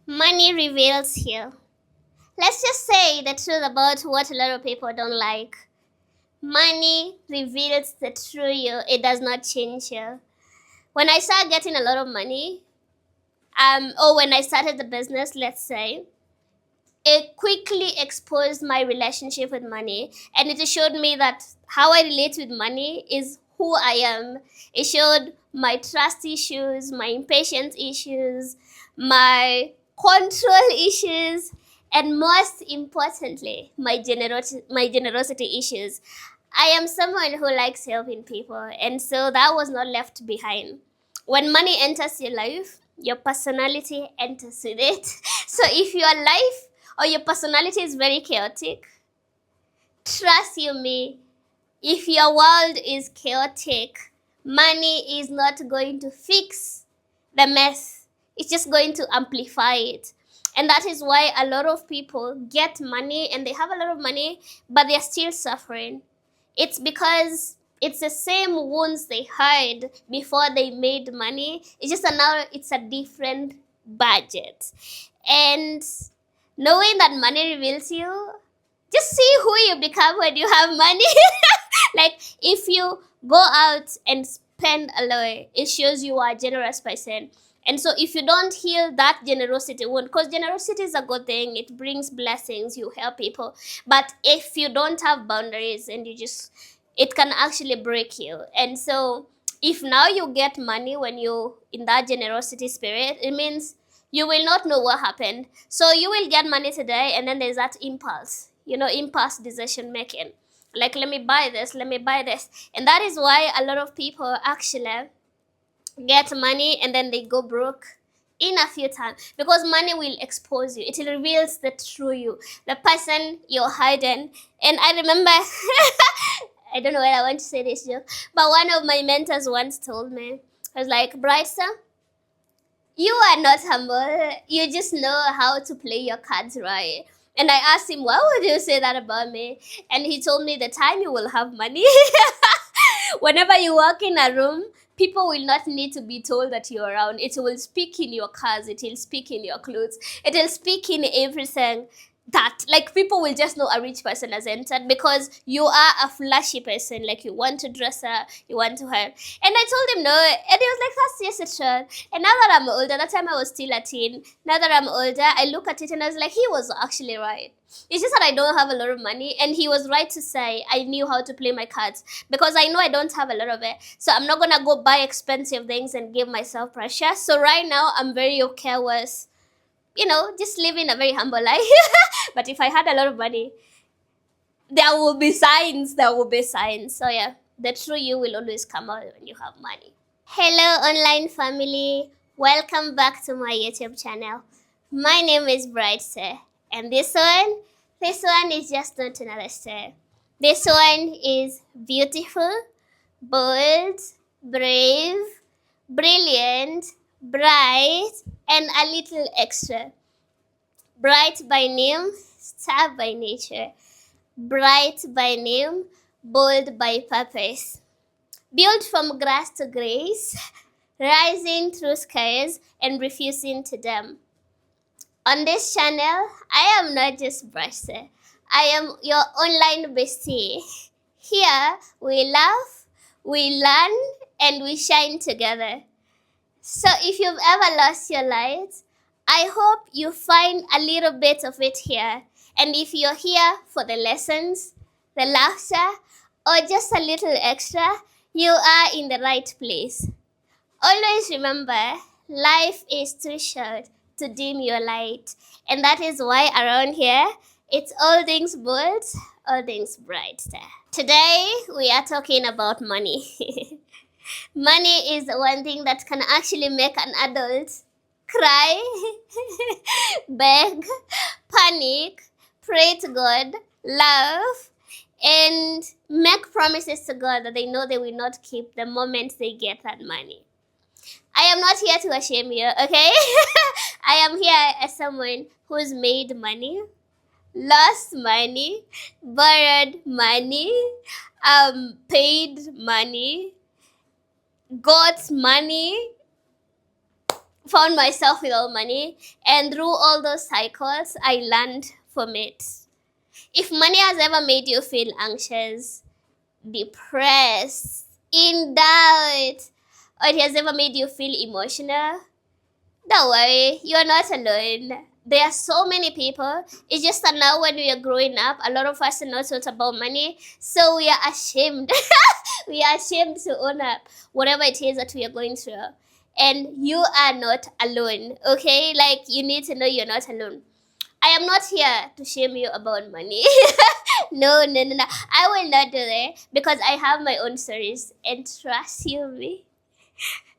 Money reveals you. Let's just say the truth about what a lot of people don't like. Money reveals the true you. It does not change you. When I started getting a lot of money, or when I started the business, let's say, it quickly exposed my relationship with money, and it showed me that how I relate with money is who I am. It showed my trust issues, my impatience issues, my control issues, and most importantly, my generosity issues. I am someone who likes helping people, and so that was not left behind. When money enters your life, your personality enters with it. So if your life or your personality is very chaotic, trust you me, if your world is chaotic, money is not going to fix the mess. It's just going to amplify it. And that is why a lot of people get money and they have a lot of money, but they're still suffering. It's because it's the same wounds they had before they made money. It's just now it's a different budget. And knowing that money reveals you, just see who you become when you have money. Like if you go out and spend a lot, it shows you are a generous person. And so if you don't heal that generosity wound, because generosity is a good thing, it brings blessings, you help people. But if you don't have boundaries and you just, it can actually break you. And so if now you get money when you in that generosity spirit, it means you will not know what happened. So you will get money today, and then there's that impulse, impulse decision making. Like, let me buy this, let me buy this. And that is why a lot of people actually get money and then they go broke in a few times, because money will expose you. It reveals the true you, the person you're hiding. And I remember, I don't know why I want to say this joke, but one of my mentors once told me, I was like, Brightstar, you are not humble. You just know how to play your cards right. And I asked him, why would you say that about me? And he told me, the time you will have money. Whenever you walk in a room, people will not need to be told that you're around. It will speak in your cars, it will speak in your clothes, it will speak in everything. That, like, people will just know a rich person has entered because you are a flashy person. Like, you want to dress up, you want to have. And I told him no, and he was like, that's just a truth. And now that I'm older, that time I was still a teen, now that I'm older, I look at it and I was like, he was actually right. It's just that I don't have a lot of money, and he was right to say I knew how to play my cards, because I know I don't have a lot of it. So I'm not gonna go buy expensive things and give myself pressure. So right now I'm very okay with, just living a very humble life. But if I had a lot of money, there will be signs. There will be signs. So yeah, the true you will always come out when you have money. Hello, online family. Welcome back to my YouTube channel. My name is Brightstar, and this one is just not another star. This one is beautiful, bold, brave, brilliant, bright, and a little extra. Bright by name, star by nature. Bright by name, bold by purpose. Built from grass to grace, rising through skies and refusing to dim. On this channel, I am not just Brightstar. I am your online bestie. Here, we laugh, we learn, and we shine together. So if you've ever lost your light, I hope you find a little bit of it here. And if you're here for the lessons, the laughter, or just a little extra, you are in the right place. Always remember, life is too short to dim your light. And that is why around here, it's all things bold, all things bright. Today, we are talking about money. Money is the one thing that can actually make an adult cry, beg, panic, pray to God, laugh, and make promises to God that they know they will not keep the moment they get that money. I am not here to shame you, okay? I am here as someone who's made money, lost money, borrowed money, paid money, got money, found myself without money, and through all those cycles, I learned from it. If money has ever made you feel anxious, depressed, in doubt, or it has ever made you feel emotional, don't worry, you're not alone. There are so many people. It's just that now when we are growing up, a lot of us are not taught about money, so we are ashamed. We are ashamed to own up whatever it is that we are going through. And you are not alone, okay? Like, you need to know you're not alone. I am not here to shame you about money. No, no, no, no. I will not do that because I have my own stories. And trust you me,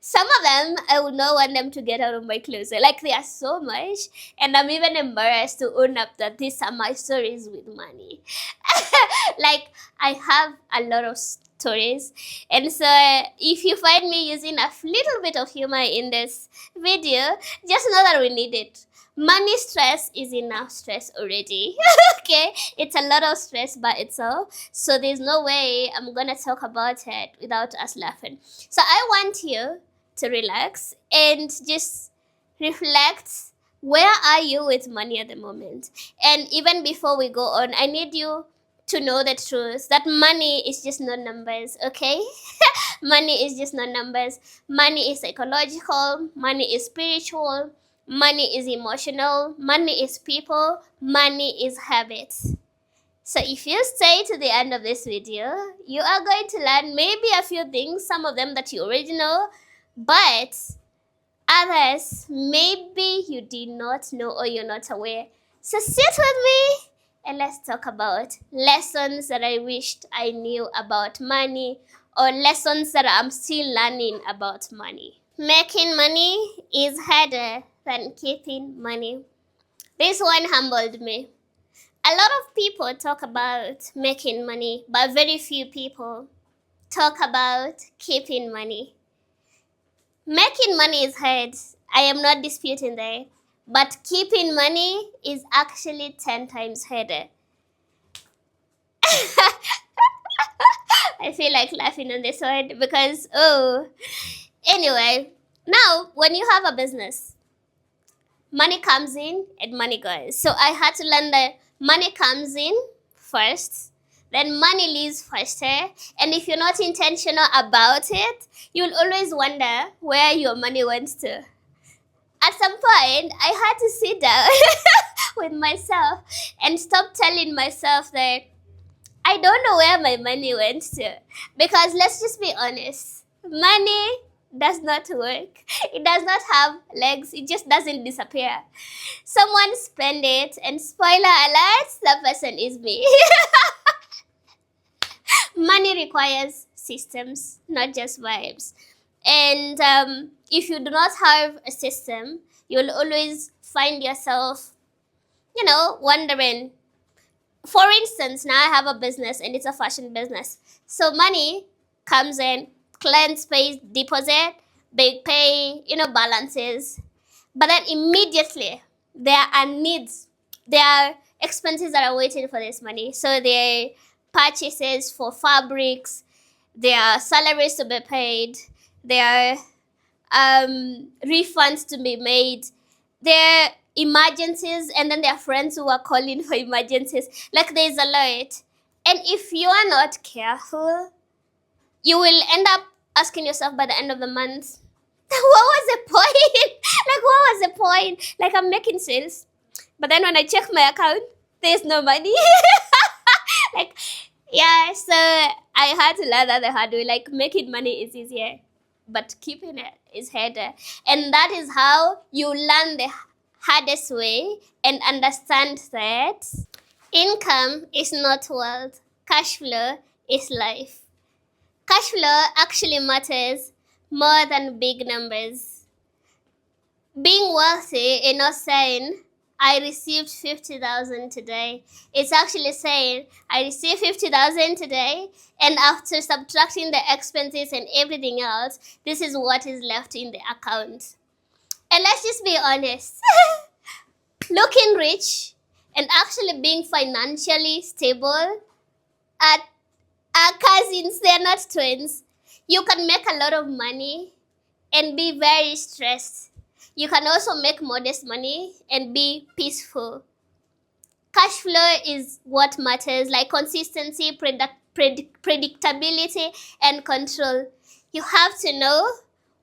some of them I would not want them to get out of my closet. Like, they are so much, and I'm even embarrassed to own up that these are my stories with money. Like, I have a lot of stories, and so if you find me using a little bit of humor in this video, just know that we need it. Money stress is enough stress already. Okay, it's a lot of stress by itself, so there's no way I'm gonna talk about it without us laughing. So I want you to relax and just reflect, where are you with money at the moment? And even before we go on, I need you to know the truth that money is just not numbers, okay? Money is just not numbers. Money is psychological, money is spiritual, money is emotional, money is people, money is habits. So if you stay to the end of this video, you are going to learn maybe a few things, some of them that you already know, but others maybe you did not know or you're not aware. So sit with me and let's talk about lessons that I wished I knew about money, or lessons that I'm still learning about money. Making money is harder than keeping money. This one humbled me. A lot of people talk about making money, but very few people talk about keeping money. Making money is hard. I am not disputing that. But keeping money is actually 10 times harder. I feel like laughing on this one because, oh. Anyway, now when you have a business, money comes in and money goes. So I had to learn that money comes in first, then money leaves faster. And if you're not intentional about it, you'll always wonder where your money went to. At some point, I had to sit down with myself and stop telling myself that I don't know where my money went to. Because let's just be honest, money does not work. It does not have legs. It just doesn't disappear. Someone spend it, and spoiler alert, that person is me. Money requires systems, not just vibes. And if you do not have a system, you'll always find yourself, wondering. For instance, now I have a business and it's a fashion business. So money comes in, clients pay deposit, they pay, balances. But then immediately there are needs, there are expenses that are waiting for this money. So there are purchases for fabrics, there are salaries to be paid, there are refunds to be made, there are emergencies, and then there are friends who are calling for emergencies. Like, there's a lot. And if you are not careful, you will end up asking yourself by the end of the month, what was the point? Like, what was the point? Like, I'm making sales, but then when I check my account, there's no money. Like, yeah, so I had to learn that the hard way. Like, making money is easier, but keeping it is harder. And that is how you learn the hardest way and understand that income is not wealth. Cash flow is life. Cash flow actually matters more than big numbers. Being wealthy is not saying I received 50,000 today. It's actually saying I received 50,000 today, and after subtracting the expenses and everything else, this is what is left in the account. And let's just be honest. Looking rich and actually being financially stable are cousins. They're not twins. You can make a lot of money and be very stressed. You can also make modest money and be peaceful. Cash flow is what matters, like consistency, predictability, and control. You have to know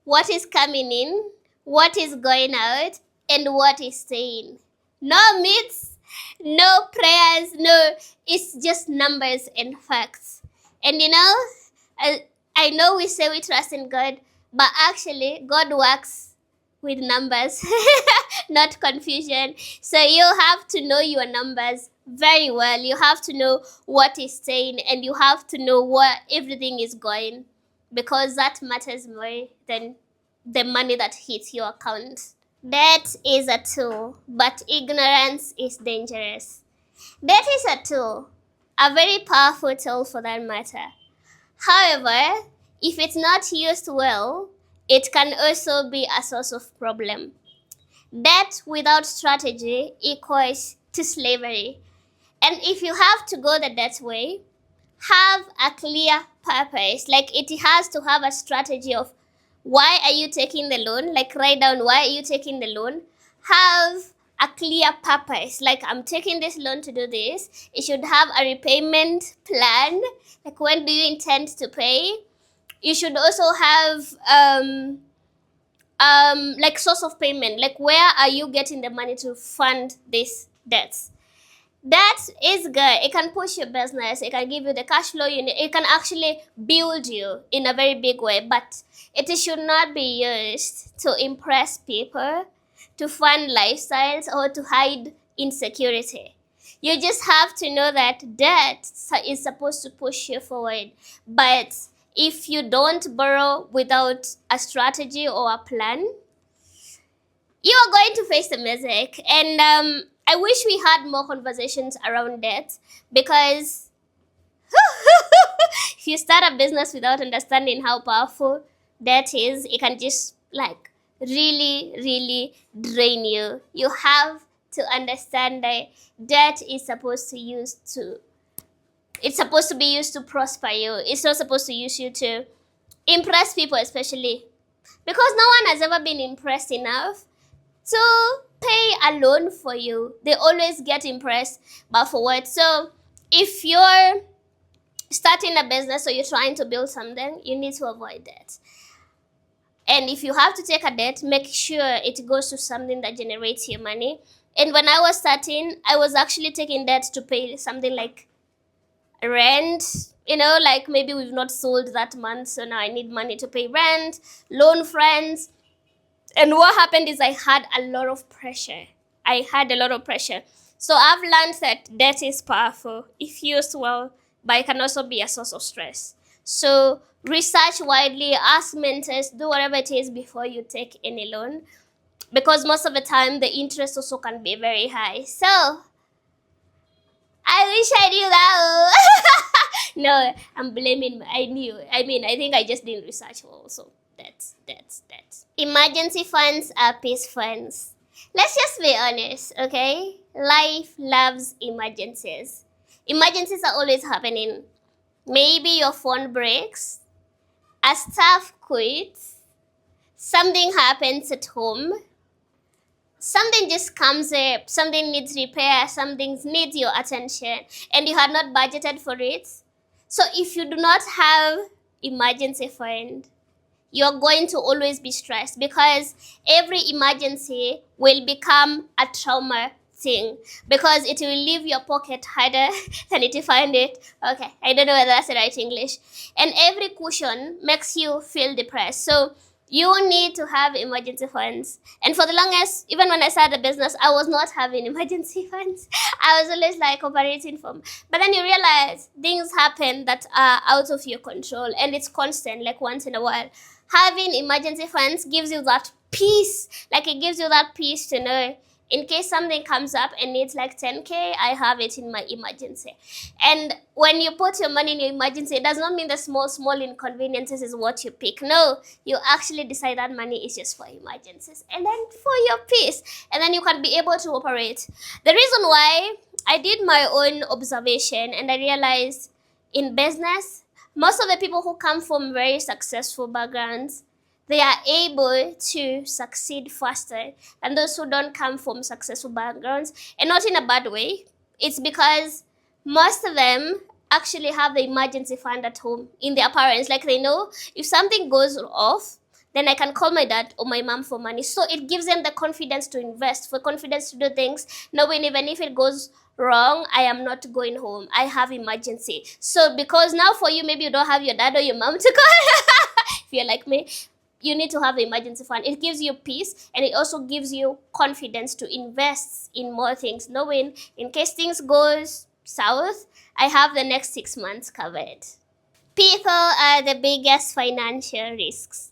what is coming in, what is going out, and what is staying. No myths, no prayers, no, it's just numbers and facts. And I, I know we say we trust in God, but actually, God works with numbers, not confusion. So you have to know your numbers very well. You have to know what is staying, and you have to know where everything is going, because that matters more than the money that hits your account. Debt is a tool, but ignorance is dangerous. Debt is a tool, a very powerful tool for that matter. However, if it's not used well, it can also be a source of problem. Debt without strategy equals to slavery. And if you have to go the debt way, have a clear purpose. Like it has to have a strategy of why are you taking the loan? Like write down why are you taking the loan? Have a clear purpose. Like I'm taking this loan to do this. It should have a repayment plan. Like when do you intend to pay? You should also have like source of payment. Like where are you getting the money to fund this debts? That is good. It can push your business. It can give you the cash flow you need. It can actually build you in a very big way. But it should not be used to impress people, to fund lifestyles, or to hide insecurity. You just have to know that debt is supposed to push you forward. But if you don't borrow without a strategy or a plan, you are going to face the music. And I wish we had more conversations around debt, because if you start a business without understanding how powerful debt is, it can just like really, really drain you. You have to understand that debt is supposed to it's supposed to be used to prosper you. It's not supposed to use you to impress people, especially because no one has ever been impressed enough to pay a loan for you. They always get impressed, but for what? So if you're starting a business or you're trying to build something, you need to avoid that. And if you have to take a debt, make sure it goes to something that generates you money. And when I was starting, I was actually taking debt to pay something like rent. Like maybe we've not sold that month, so now I need money to pay rent, loan friends. And what happened is I had a lot of pressure. So I've learned that debt is powerful if used well, but it can also be a source of stress. So research widely, ask mentors, do whatever it is before you take any loan, because most of the time the interest also can be very high. So I wish I knew that. No, I'm blaming. I knew. I think I just didn't research well. So that's. Emergency funds are peace funds. Let's just be honest, okay? Life loves emergencies. Emergencies are always happening. Maybe your phone breaks, a staff quits, something happens at home, something just comes up, something needs repair, something needs your attention, and you had not budgeted for it. So if you do not have emergency fund, you're going to always be stressed, because every emergency will become a trauma thing, because it will leave your pocket harder than it to find it. Okay, I don't know whether that's the right English. And every cushion makes you feel depressed. So you need to have emergency funds. And for the longest, even when I started the business, I was not having emergency funds. I was always like operating from. But then you realize things happen that are out of your control, and it's constant, like once in a while. Having emergency funds gives you that peace. Like it gives you that peace to know, in case something comes up and needs like 10K, I have it in my emergency. And when you put your money in your emergency, it does not mean the small inconveniences is what you pick. No, you actually decide that money is just for emergencies and then for your peace. And then you can be able to operate. The reason why I did my own observation, and I realized in business, most of the people who come from very successful backgrounds, they are able to succeed faster than those who don't come from successful backgrounds. And not in a bad way. It's because most of them actually have the emergency fund at home in their parents. Like they know if something goes off, then I can call my dad or my mom for money. So it gives them the confidence to invest, for confidence to do things, knowing even if it goes wrong, I am not going home. I have emergency. So because now for you, maybe you don't have your dad or your mom to call. If you're like me, you need to have the emergency fund. It gives you peace, and it also gives you confidence to invest in more things, knowing in case things goes south, I have the next 6 months covered. People are the biggest financial risks.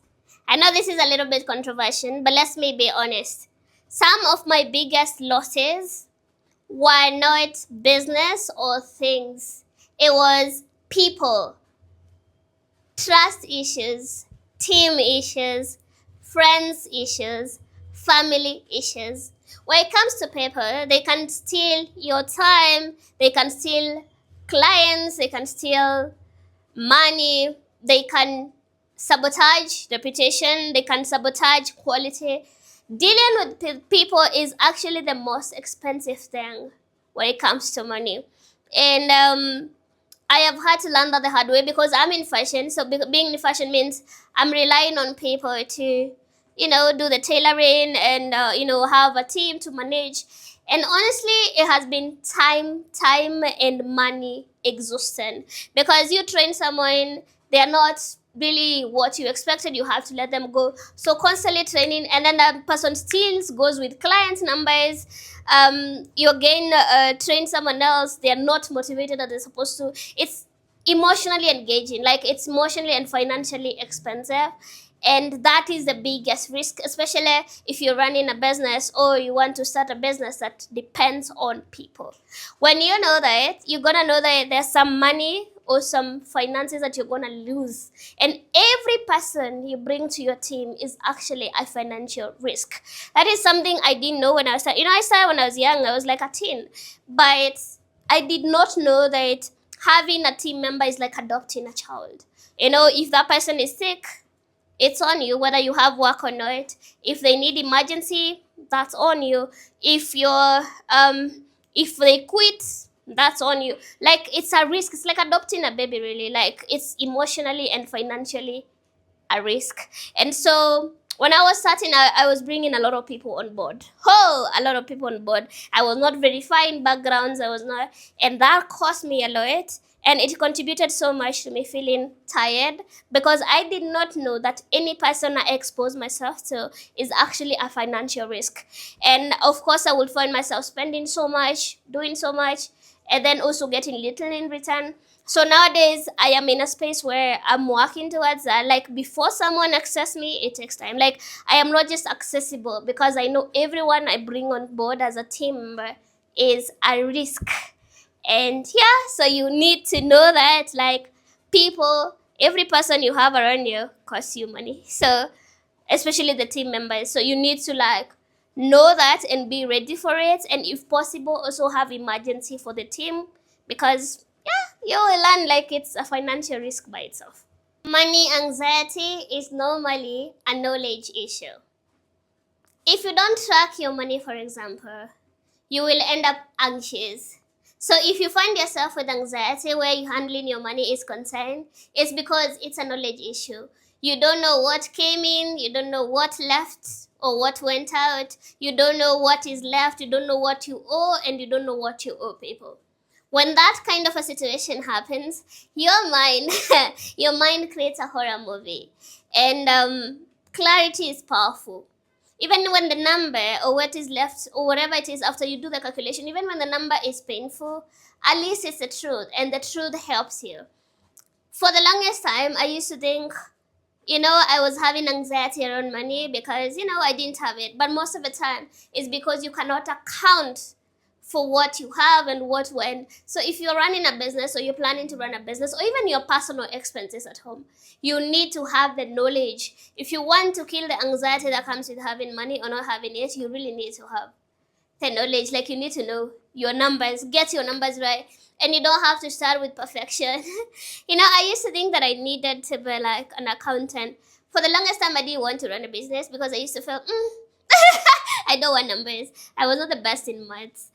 I know this is a little bit controversial, but let's me be honest. Some of my biggest losses were not business or things. It was people, trust issues, team issues, friends issues, family issues. When it comes to people, they can steal your time, they can steal clients, they can steal money, they can sabotage reputation, they can sabotage quality. Dealing with people is actually the most expensive thing when it comes to money. And I have had to learn that the hard way because I'm in fashion. So being in fashion means I'm relying on people to, do the tailoring and, have a team to manage. And honestly, it has been time and money exhausting because you train someone, they are not really what you expected, you have to let them go. So constantly training, and then that person still goes with client numbers. You again train someone else, they are not motivated as they're supposed to. It's emotionally engaging, like it's emotionally and financially expensive. And that is the biggest risk, especially if you're running a business or you want to start a business that depends on people. When you know that, you're gonna know that there's some money or some finances that you're gonna lose. And every person you bring to your team is actually a financial risk. That is something I didn't know when I started. I started when I was young, I was like a teen. But I did not know that having a team member is like adopting a child. If that person is sick, it's on you, whether you have work or not. If they need emergency, that's on you. If they quit, that's on you. Like, it's a risk. It's like adopting a baby, really. Like, it's emotionally and financially a risk. And so when I was starting, I was bringing a lot of people on board. A lot of people on board. I was not verifying backgrounds. And that cost me a lot. And it contributed so much to me feeling tired because I did not know that any person I expose myself to is actually a financial risk. And of course, I would find myself spending so much, doing so much, and then also getting little in return. So nowadays, I am in a space where I'm working towards that. Like, before someone access me, it takes time. Like, I am not just accessible because I know everyone I bring on board as a team member is a risk. And yeah, so you need to know that, like, people, every person you have around you costs you money. So, especially the team members. So you need to, like, know that and be ready for it. And if possible, also have emergency for the team because, yeah, you will learn like it's a financial risk by itself. Money anxiety is normally a knowledge issue. If you don't track your money, for example, you will end up anxious. So if you find yourself with anxiety where you handling your money is concerned, it's because it's a knowledge issue. You don't know what came in, you don't know what left or what went out, you don't know what is left, you don't know what you owe, and you don't know what you owe people. When that kind of a situation happens, your mind your mind creates a horror movie. And clarity is powerful. Even when the number or what is left or whatever it is after you do the calculation, even when the number is painful, at least it's the truth, and the truth helps you. For the longest time, I used to think, I was having anxiety around money because, I didn't have it. But most of the time, it's because you cannot account for what you have and what when. So if you're running a business or you're planning to run a business or even your personal expenses at home, you need to have the knowledge. If you want to kill the anxiety that comes with having money or not having it, you really need to have the knowledge. Like, you need to know your numbers, get your numbers right. And you don't have to start with perfection. I used to think that I needed to be like an accountant For the longest time, I didn't want to run a business because I used to feel, I don't want numbers. I was not the best in maths.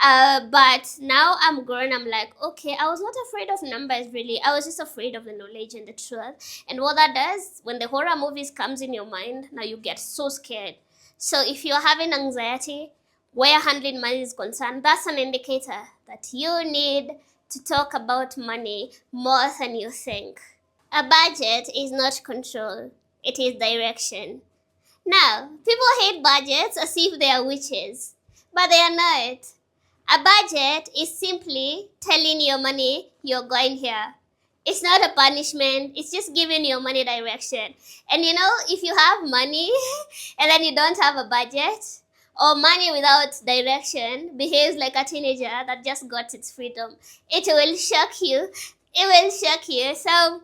But now I'm grown. I'm like, okay, I was not afraid of numbers really. I was just afraid of the knowledge and the truth. And what that does, when the horror movies comes in your mind, now you get so scared. So if you're having anxiety, where handling money is concerned, that's an indicator that you need to talk about money more than you think. A budget is not control, it is direction. Now, people hate budgets as if they are witches, but they are not. A budget is simply telling your money you're going here. It's not a punishment, it's just giving your money direction. And if you have money and then you don't have a budget, or money without direction behaves like a teenager that just got its freedom, it will shock you. It will shock you. So,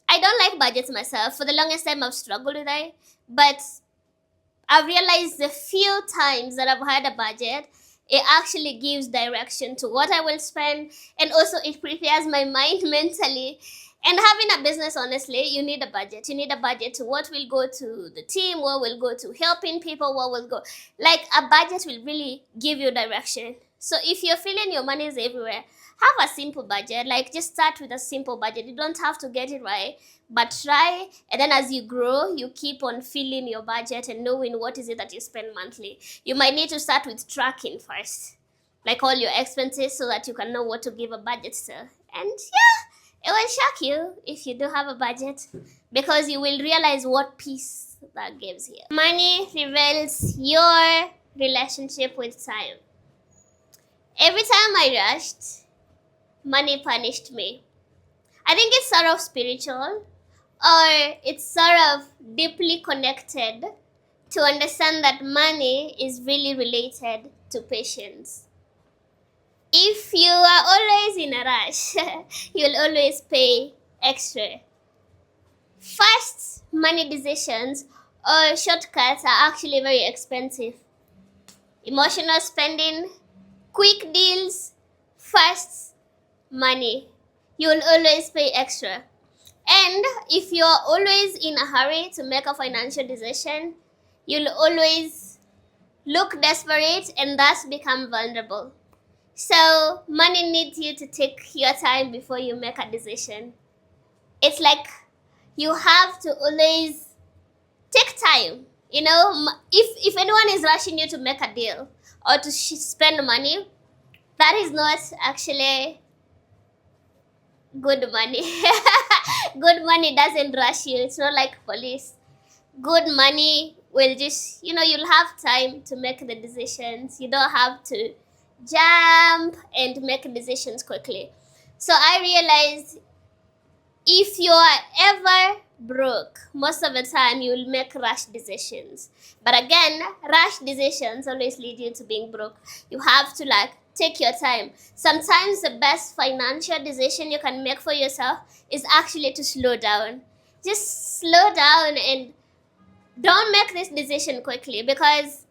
I don't like budgets myself. For the longest time, I've struggled with it. But I've realized the few times that I've had a budget, it actually gives direction to what I will spend, and also it prepares my mind mentally. And having a business, honestly, you need a budget. You need a budget to what will go to the team, what will go to helping people, what will go. Like a budget will really give you direction. So if you're feeling your money is everywhere, have a simple budget. Like just start with a simple budget. You don't have to get it right, but try. And then as you grow, you keep on filling your budget and knowing what is it that you spend monthly. You might need to start with tracking first, like all your expenses, so that you can know what to give a budget to. And yeah, it will shock you if you do have a budget, because you will realize what peace that gives you. Money reveals your relationship with time. Every time I rushed, money punished me. I think it's sort of spiritual, or it's sort of deeply connected to understand that money is really related to patience. If you are always in a rush, you'll always pay extra. Fast money decisions or shortcuts are actually very expensive. Emotional spending, quick deals, fast money, you'll always pay extra. And if you're always in a hurry to make a financial decision, you'll always look desperate and thus become vulnerable. So, money needs you to take your time before you make a decision. It's like you have to always take time. If anyone is rushing you to make a deal or to spend money, that is not actually good money. Good money doesn't rush you. It's not like police. Good money will just, you'll have time to make the decisions. You don't have to jump and make decisions quickly. So I realized if you are ever broke, most of the time you will make rash decisions. But again, rash decisions always lead you to being broke. You have to take your time. Sometimes the best financial decision you can make for yourself is actually to slow down. Just slow down and don't make this decision quickly, because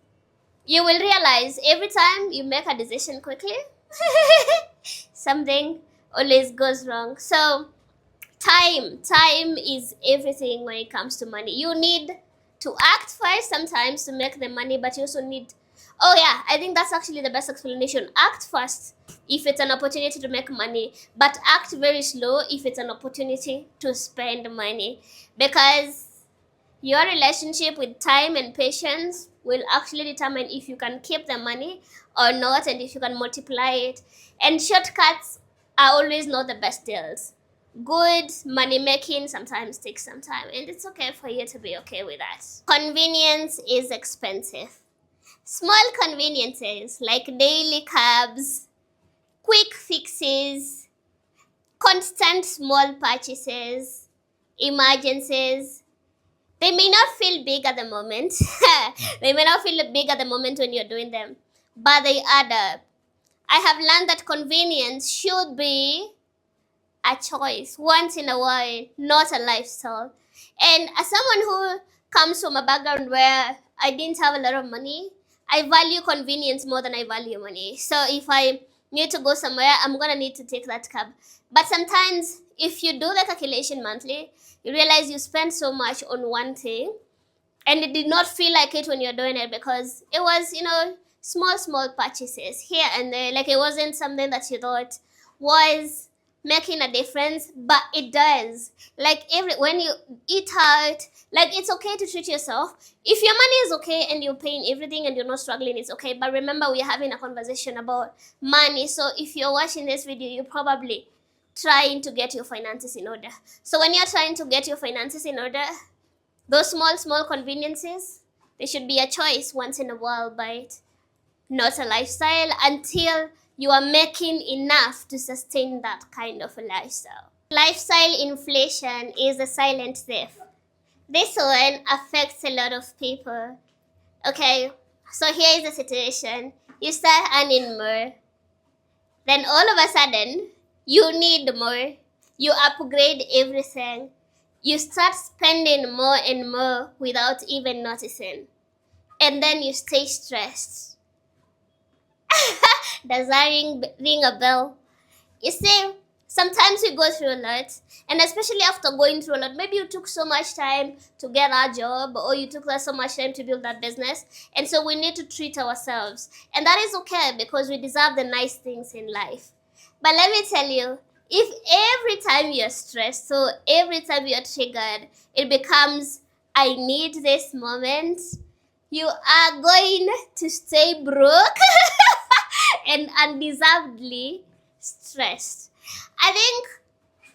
you will realize every time you make a decision quickly, something always goes wrong. So time is everything when it comes to money. You need to act first sometimes to make the money, but you also need, oh yeah, I think that's actually the best explanation. Act fast if it's an opportunity to make money, but act very slow if it's an opportunity to spend money, because your relationship with time and patience will actually determine if you can keep the money or not, and if you can multiply it. And shortcuts are always not the best deals. Good money making sometimes takes some time, and it's okay for you to be okay with that. Convenience is expensive. Small conveniences like daily cabs, quick fixes, constant small purchases, emergencies, they may not feel big at the moment. They may not feel big at the moment when you're doing them, but they add up. I have learned that convenience should be a choice once in a while, not a lifestyle. And as someone who comes from a background where I didn't have a lot of money, I value convenience more than I value money. So if I need to go somewhere, I'm gonna need to take that cab. But sometimes, if you do the calculation monthly, you realize you spend so much on one thing, and it did not feel like it when you're doing it because it was, small purchases here and there. Like, it wasn't something that you thought was making a difference, but it does. Like, when you eat out, like, it's okay to treat yourself. If your money is okay and you're paying everything and you're not struggling, it's okay. But remember, we're having a conversation about money. So if you're watching this video, you're probably trying to get your finances in order. So when you're trying to get your finances in order, those small conveniences, they should be a choice once in a while, but not a lifestyle until you are making enough to sustain that kind of a lifestyle. Lifestyle inflation is a silent thief. This one affects a lot of people. Okay, so here is the situation. You start earning more, then all of a sudden, you need more. You upgrade everything. You start spending more and more without even noticing. And then you stay stressed. Does that ring a bell? You see, sometimes we go through a lot, and especially after going through a lot, maybe you took so much time to get that job, or you took so much time to build that business, and so we need to treat ourselves. And that is okay because we deserve the nice things in life. But let me tell you, if every time you're stressed, so every time you're triggered, it becomes, I need this moment, you are going to stay broke and undeservedly stressed. I think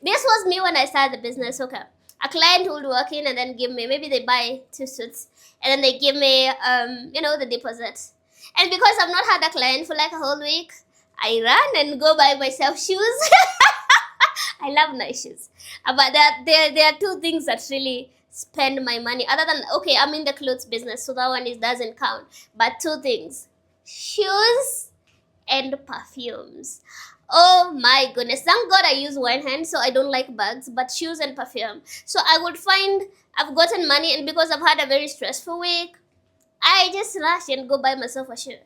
this was me when I started the business. Okay, a client would walk in and then give me, maybe they buy 2 suits, and then they give me, the deposit. And because I've not had a client for like a whole week, I run and go buy myself shoes. I love nice shoes. But there are 2 things that really spend my money. Other than, okay, I'm in the clothes business, so that one doesn't count. But 2 things: shoes and perfumes. Oh my goodness. Thank God I use one hand, so I don't like bags, but shoes and perfume. So I would find I've gotten money, and because I've had a very stressful week, I just rush and go buy myself a shoe.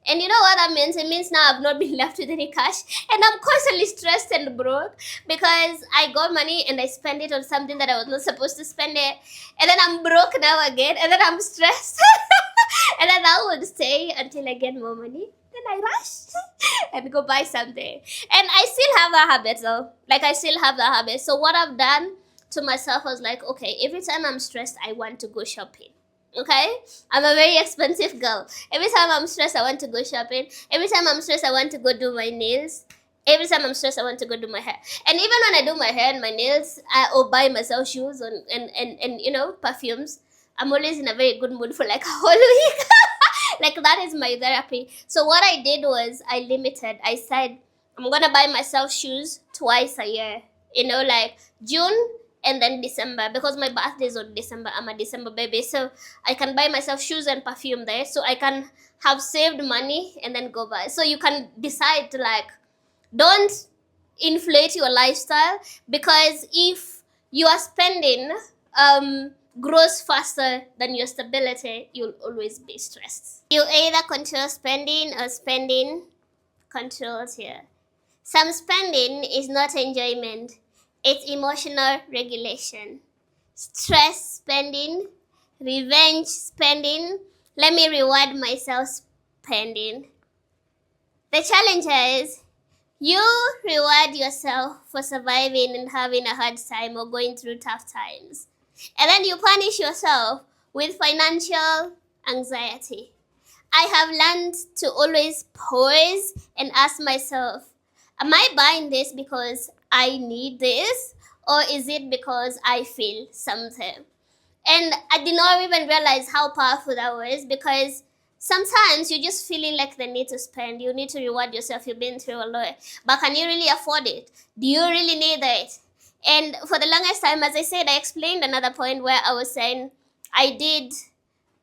And you know what that means? It means now I've not been left with any cash, and I'm constantly stressed and broke because I got money and I spent it on something that I was not supposed to spend it. And then I'm broke now again, and then I'm stressed. And then I would stay until I get more money. Then I rush and go buy something. And I still have that habit though. Like, I still have that habit. So what I've done to myself was like, okay, every time I'm stressed, I want to go shopping. Okay? I'm a very expensive girl. Every time I'm stressed, I want to go shopping. Every time I'm stressed, I want to go do my nails. Every time I'm stressed, I want to go do my hair. And even when I do my hair and my nails, or buy myself shoes and perfumes, I'm always in a very good mood for like a whole week. Like, that is my therapy. So what I did was I limited. I said, I'm going to buy myself shoes twice a year. Like June and then December, because my birthday is on December. I'm a December baby, so I can buy myself shoes and perfume there, so I can have saved money and then go buy. So you can decide to, like, don't inflate your lifestyle, because if you are spending grows faster than your stability, you'll always be stressed. You either control spending or spending controls here. Some spending is not enjoyment. It's emotional regulation. Stress spending, revenge spending, let me reward myself spending. The challenge is, you reward yourself for surviving and having a hard time or going through tough times. And then you punish yourself with financial anxiety. I have learned to always pause and ask myself, am I buying this because I need this, or is it because I feel something? And I did not even realize how powerful that was, because sometimes you're just feeling like the need to spend. You need to reward yourself. You've been through a lot. But can you really afford it? Do you really need it? And for the longest time, as I said, I explained another point where I was saying I did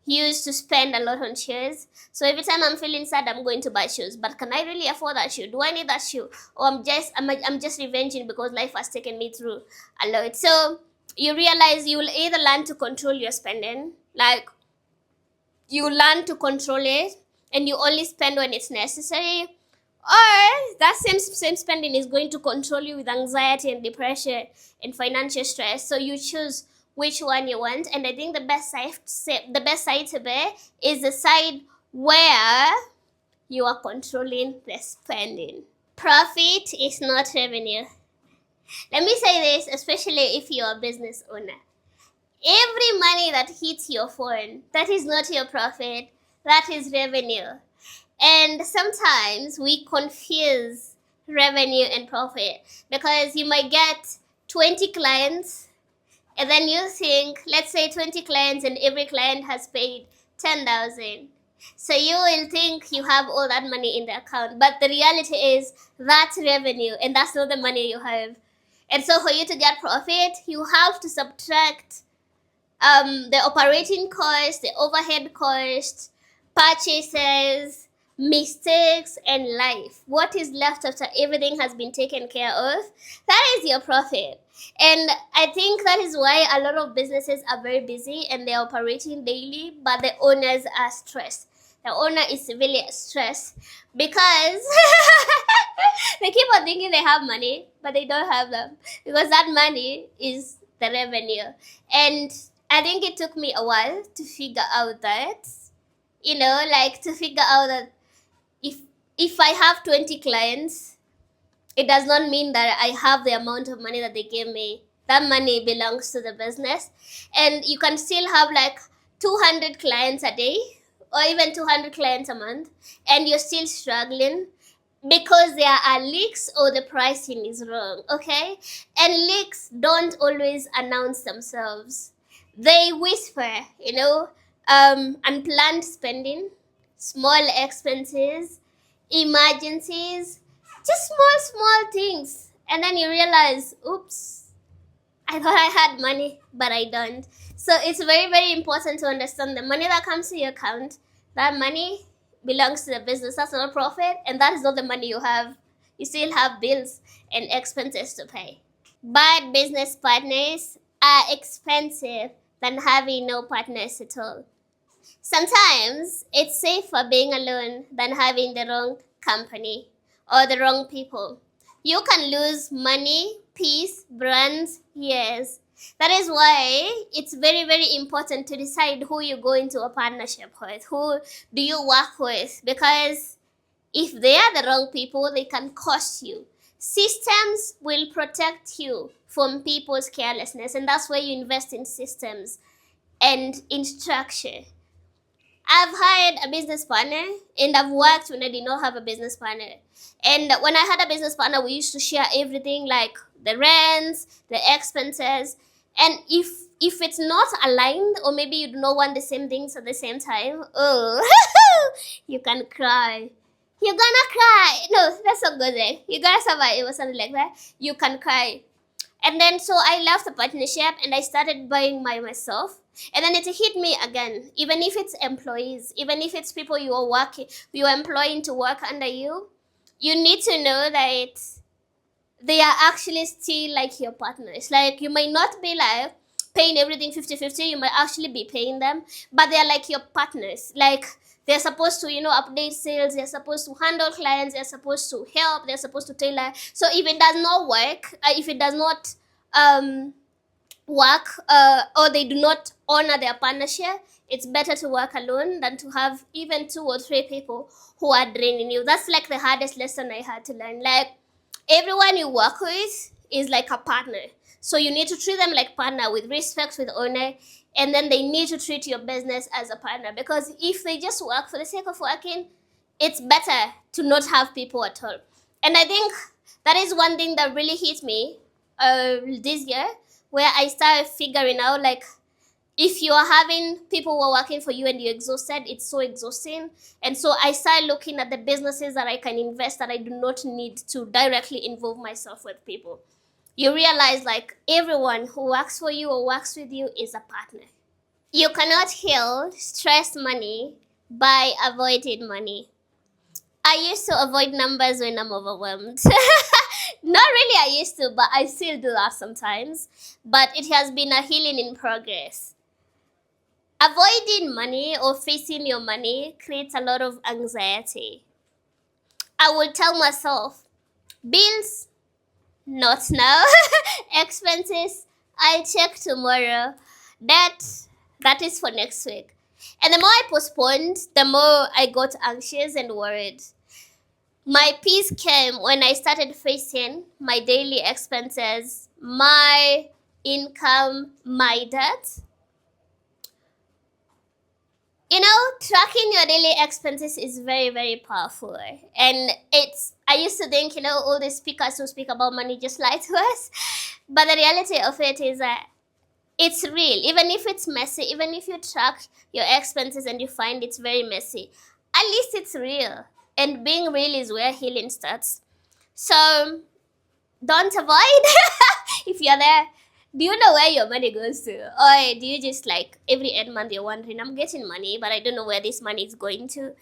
used to spend a lot on shoes. So every time I'm feeling sad, I'm going to buy shoes. But can I really afford that shoe? Do I need that shoe? Or I'm just revenging because life has taken me through a lot. So you realize you will either learn to control your spending, like you learn to control it and you only spend when it's necessary, Or that same spending is going to control you with anxiety and depression and financial stress. So you choose which one you want. And I think the best side to be is the side where you are controlling the spending. Profit is not revenue. Let me say this, especially if you're a business owner. Every money that hits your phone, that is not your profit, that is revenue. And sometimes we confuse revenue and profit because you might get 20 clients and then you think, let's say 20 clients and every client has paid 10,000. So you will think you have all that money in the account, but the reality is that's revenue and that's not the money you have. And so for you to get profit, you have to subtract the operating cost, the overhead cost, purchases, mistakes, and life. What is left after everything has been taken care of? That is your profit. And I think that is why a lot of businesses are very busy and they're operating daily, but the owners are stressed. The owner is severely stressed because they keep on thinking they have money, but they don't have them because that money is the revenue. And I think it took me a while to figure out that, like to figure out that if if I have 20 clients, it does not mean that I have the amount of money that they gave me. That money belongs to the business. And you can still have like 200 clients a day or even 200 clients a month, and you're still struggling because there are leaks or the pricing is wrong, okay? And leaks don't always announce themselves. They whisper, unplanned spending, small expenses, emergencies, just small things. And then you realize, oops, I thought I had money, but I don't. So it's very, very important to understand the money that comes to your account, that money belongs to the business. That's not profit, and that is not the money you have. You still have bills and expenses to pay. Bad business partners are expensive than having no partners at all. Sometimes it's safer being alone than having the wrong company or the wrong people. You can lose money, peace, brands, yes. That is why it's very, very important to decide who you go into a partnership with. Who do you work with? Because if they are the wrong people, they can cost you. Systems will protect you from people's carelessness, and that's why you invest in systems and in structure. I've hired a business partner and I've worked when I did not have a business partner. And when I had a business partner, we used to share everything like the rents, the expenses. And if it's not aligned or maybe you do not want the same things at the same time, oh, you can cry. You're gonna cry. No, that's not good. Eh? You gotta survive or something like that. You can cry. And then so I left the partnership and I started buying by myself. And then it hit me again. Even if it's employees, even if it's people you are employing to work under you, you need to know that they are actually still like your partners. Like you might not be like paying everything 50-50, you might actually be paying them, but they are like your partners. Like they're supposed to, update sales, they're supposed to handle clients, they're supposed to help, they're supposed to tailor. So if it does not work, if it does not work, or they do not honor their partnership, it's better to work alone than to have even 2 or 3 people who are draining you. That's like the hardest lesson I had to learn. Like everyone you work with is like a partner. So you need to treat them like partner with respect, with honor, and then they need to treat your business as a partner. Because if they just work for the sake of working, it's better to not have people at all. And I think that is one thing that really hit me this year, where I started figuring out like if you are having people who are working for you and you're exhausted, it's so exhausting. And so I started looking at the businesses that I can invest that I do not need to directly involve myself with people. You realize like everyone who works for you or works with you is a partner. You cannot heal stress money by avoiding money. I used to avoid numbers when I'm overwhelmed. Not really, I used to, but I still do that sometimes. But it has been a healing in progress. Avoiding money or facing your money creates a lot of anxiety. I will tell myself, bills, not now. Expenses, I'll check tomorrow. That that is for next week. And the more I postponed, the more I got anxious and worried. My peace came when I started facing my daily expenses, my income, my debt. Tracking your daily expenses is very, very powerful. And I used to think, all these speakers who speak about money just lie to us. But the reality of it is that it's real. Even if it's messy, even if you track your expenses and you find it's very messy, at least it's real. And being real is where healing starts. So don't avoid. If you're there, do you know where your money goes to? Or do you just like every end month you're wondering, I'm getting money, but I don't know where this money is going to?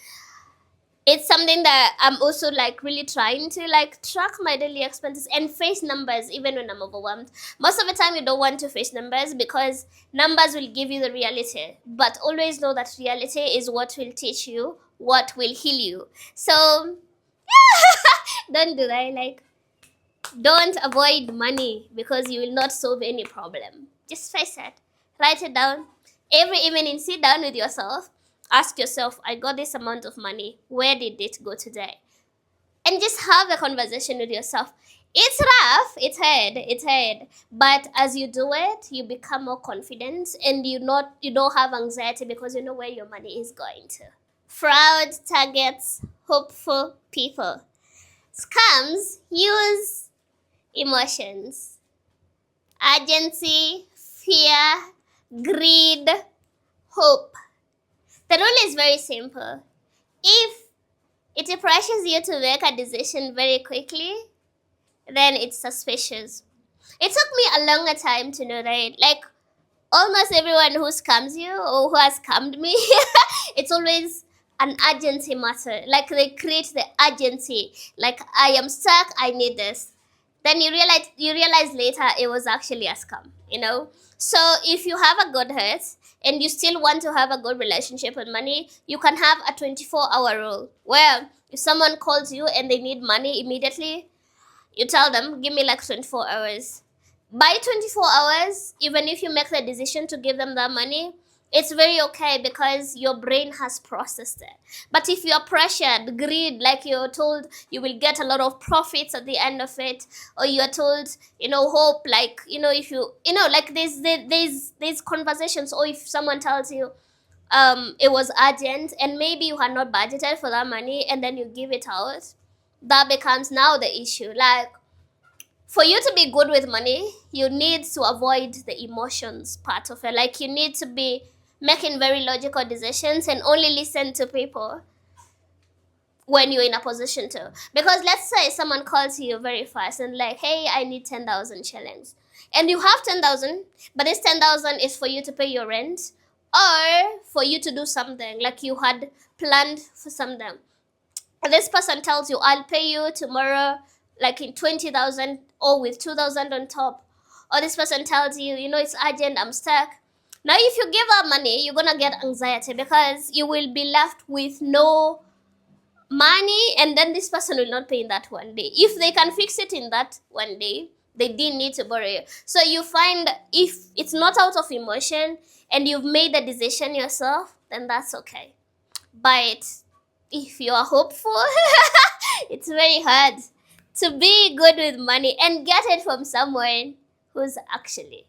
It's something that I'm also like really trying to like track my daily expenses and face numbers even when I'm overwhelmed. Most of the time you don't want to face numbers because numbers will give you the reality. But always know that reality is what will teach you, what will heal you. So don't do that. Like, don't avoid money because you will not solve any problem. Just face it. Write it down. Every evening, sit down with yourself. Ask yourself, I got this amount of money. Where did it go today? And just have a conversation with yourself. It's rough. It's hard. But as you do it, you become more confident and you don't have anxiety because you know where your money is going to. Fraud targets hopeful people. Scams use emotions, urgency, fear, greed, hope. The rule is very simple. If it pressures you to make a decision very quickly, then it's suspicious. It took me a longer time to know that, like, almost everyone who scams you or who has scammed me, it's always an urgency matter. Like, they create the urgency. Like, I am stuck, I need this. Then you realize later it was actually a scam. So if you have a good heart and you still want to have a good relationship with money, you can have a 24-hour rule where if someone calls you and they need money immediately, you tell them, give me like 24 hours. By 24 hours, even if you make the decision to give them that money, it's very okay because your brain has processed it. But if you're pressured, greed, like you're told you will get a lot of profits at the end of it, or you're told, hope, like, if like there's conversations, or if someone tells you, it was urgent and maybe you had not budgeted for that money and then you give it out, that becomes now the issue. Like, for you to be good with money, you need to avoid the emotions part of it. Like, you need to be making very logical decisions and only listen to people when you're in a position to. Because let's say someone calls you very fast and like, hey, I need 10,000 shillings. And you have 10,000, but this 10,000 is for you to pay your rent or for you to do something, like you had planned for something. And this person tells you, I'll pay you tomorrow, like in 20,000 or with 2,000 on top. Or this person tells you, it's urgent, I'm stuck. Now, if you give up money, you're going to get anxiety because you will be left with no money and then this person will not pay in that one day. If they can fix it in that one day, they didn't need to borrow you. So you find if it's not out of emotion and you've made the decision yourself, then that's okay. But if you are hopeful, it's very hard to be good with money and get it from someone who's actually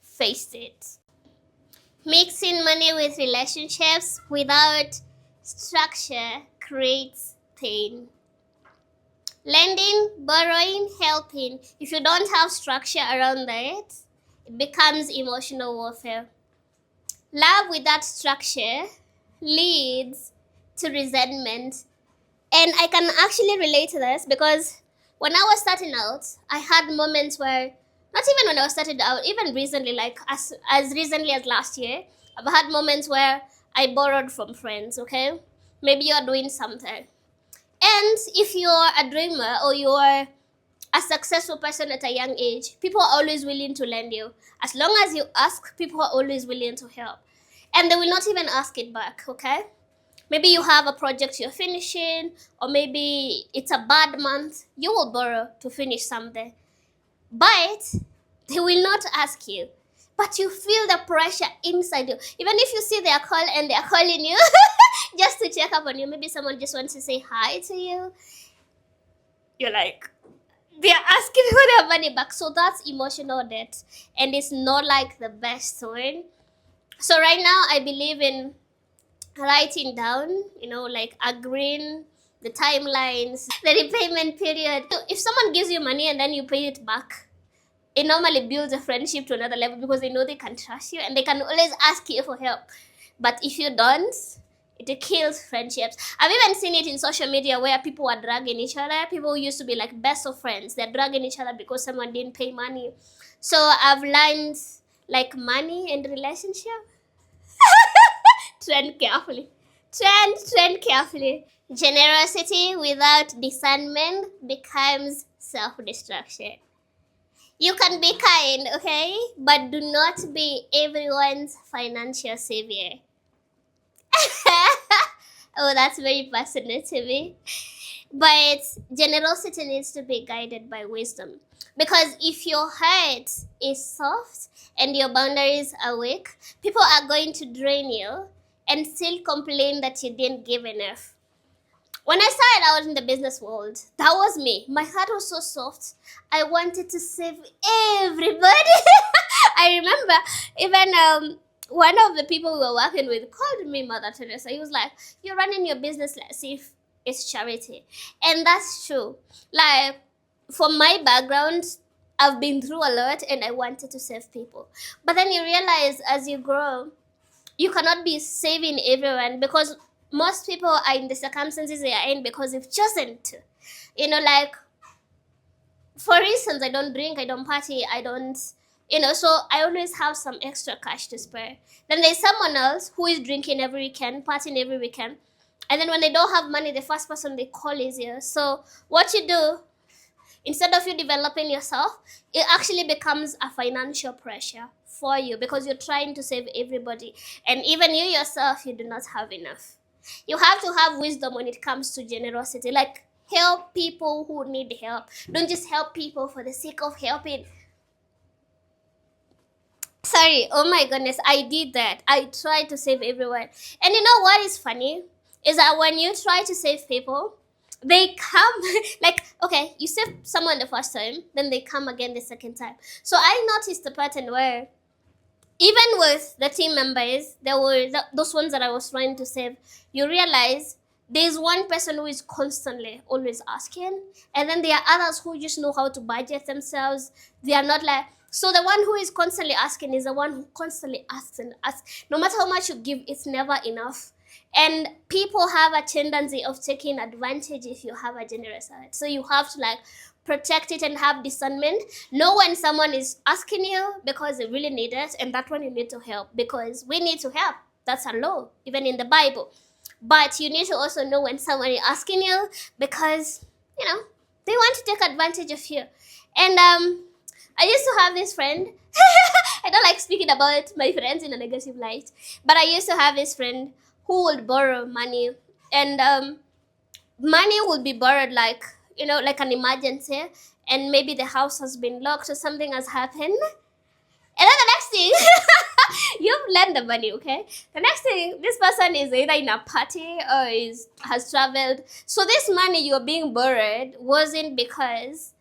faced it. Mixing money with relationships without structure creates pain. Lending, borrowing, helping. If you don't have structure around it becomes emotional warfare. Love without structure leads to resentment. And I can actually relate to this because when I was starting out, I had moments where, not even when I was starting out, even recently, like as recently as last year, I've had moments where I borrowed from friends, okay? Maybe you're doing something. And if you're a dreamer or you're a successful person at a young age, people are always willing to lend you. As long as you ask, people are always willing to help. And they will not even ask it back, okay? Maybe you have a project you're finishing, or maybe it's a bad month. You will borrow to finish something, but they will not ask you. But you feel the pressure inside you. Even if you see their call and they're calling you just to check up on you, maybe someone just wants to say hi to you. You're like, they're asking for their money back. So that's emotional debt. And it's not like the best one. So right now, I believe in writing down, like agreeing the timelines, the repayment period. So if someone gives you money and then you pay it back, it normally builds a friendship to another level because they know they can trust you and they can always ask you for help. But if you don't, it kills friendships. I've even seen it in social media where people are dragging each other. People who used to be like best of friends, they're dragging each other because someone didn't pay money. So I've learned like money and relationship. Trend carefully. Trend carefully. Generosity without discernment becomes self-destruction. You can be kind, okay? But do not be everyone's financial savior. Oh, that's very personal to me. But generosity needs to be guided by wisdom. Because if your heart is soft and your boundaries are weak, people are going to drain you and still complain that you didn't give enough. When I started out in the business world, that was me. My heart was so soft. I wanted to save everybody. I remember even one of the people we were working with called me Mother Teresa. He was like, "You're running your business as if it's charity," and that's true. Like, for my background, I've been through a lot, and I wanted to save people. But then you realize as you grow, you cannot be saving everyone because most people are in the circumstances they are in because they've chosen to. Like, for instance, I don't drink, I don't party, I don't, so I always have some extra cash to spare. Then there's someone else who is drinking every weekend, partying every weekend. And then when they don't have money, the first person they call is you. So what you do, instead of you developing yourself, it actually becomes a financial pressure for you because you're trying to save everybody. And even you yourself, you do not have enough. You have to have wisdom when it comes to generosity. Like, help people who need help. Don't just help people for the sake of helping. Sorry, oh my goodness, I did that. I tried to save everyone. And you know what is funny? Is that when you try to save people, they come like, okay, you save someone the first time, then they come again the second time. So I noticed the pattern where even with the team members, there were those ones that I was trying to save. You realize there's one person who is constantly always asking, and then there are others who just know how to budget themselves. They are not like, so the one who is constantly asking is the one who constantly asks and asks. No matter how much you give, it's never enough. And people have a tendency of taking advantage if you have a generous heart. So you have to like protect it and have discernment. Know when someone is asking you because they really need it, and that one you need to help because we need to help. That's a law, even in the Bible. But you need to also know when someone is asking you because, they want to take advantage of you. And I used to have this friend. I don't like speaking about my friends in a negative light, but I used to have this friend who would borrow money, and money would be borrowed like, like an emergency, and maybe the house has been locked or something has happened. And then the next thing, you've lent the money, okay? The next thing, this person is either in a party or has traveled. So this money you're being borrowed wasn't because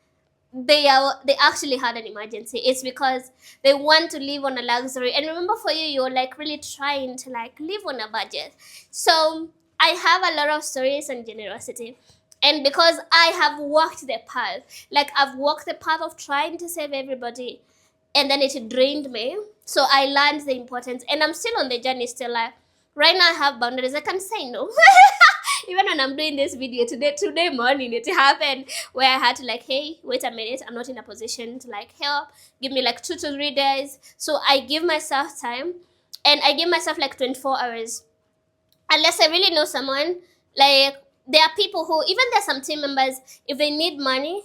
they actually had an emergency. It's because they want to live on a luxury. And remember, for you, you're like really trying to like live on a budget. So I have a lot of stories on generosity. And because I have walked the path, like I've walked the path of trying to save everybody, and then it drained me. So I learned the importance, and I'm still on the journey. Still, like right now, I have boundaries. I can say no. Even when I'm doing this video today morning, it happened where I had to like, hey, wait a minute, I'm not in a position to like help. Give me like 2 to 3 days. So I give myself time, and I give myself like 24 hours, unless I really know someone. Like, there are people who, even there's some team members, if they need money,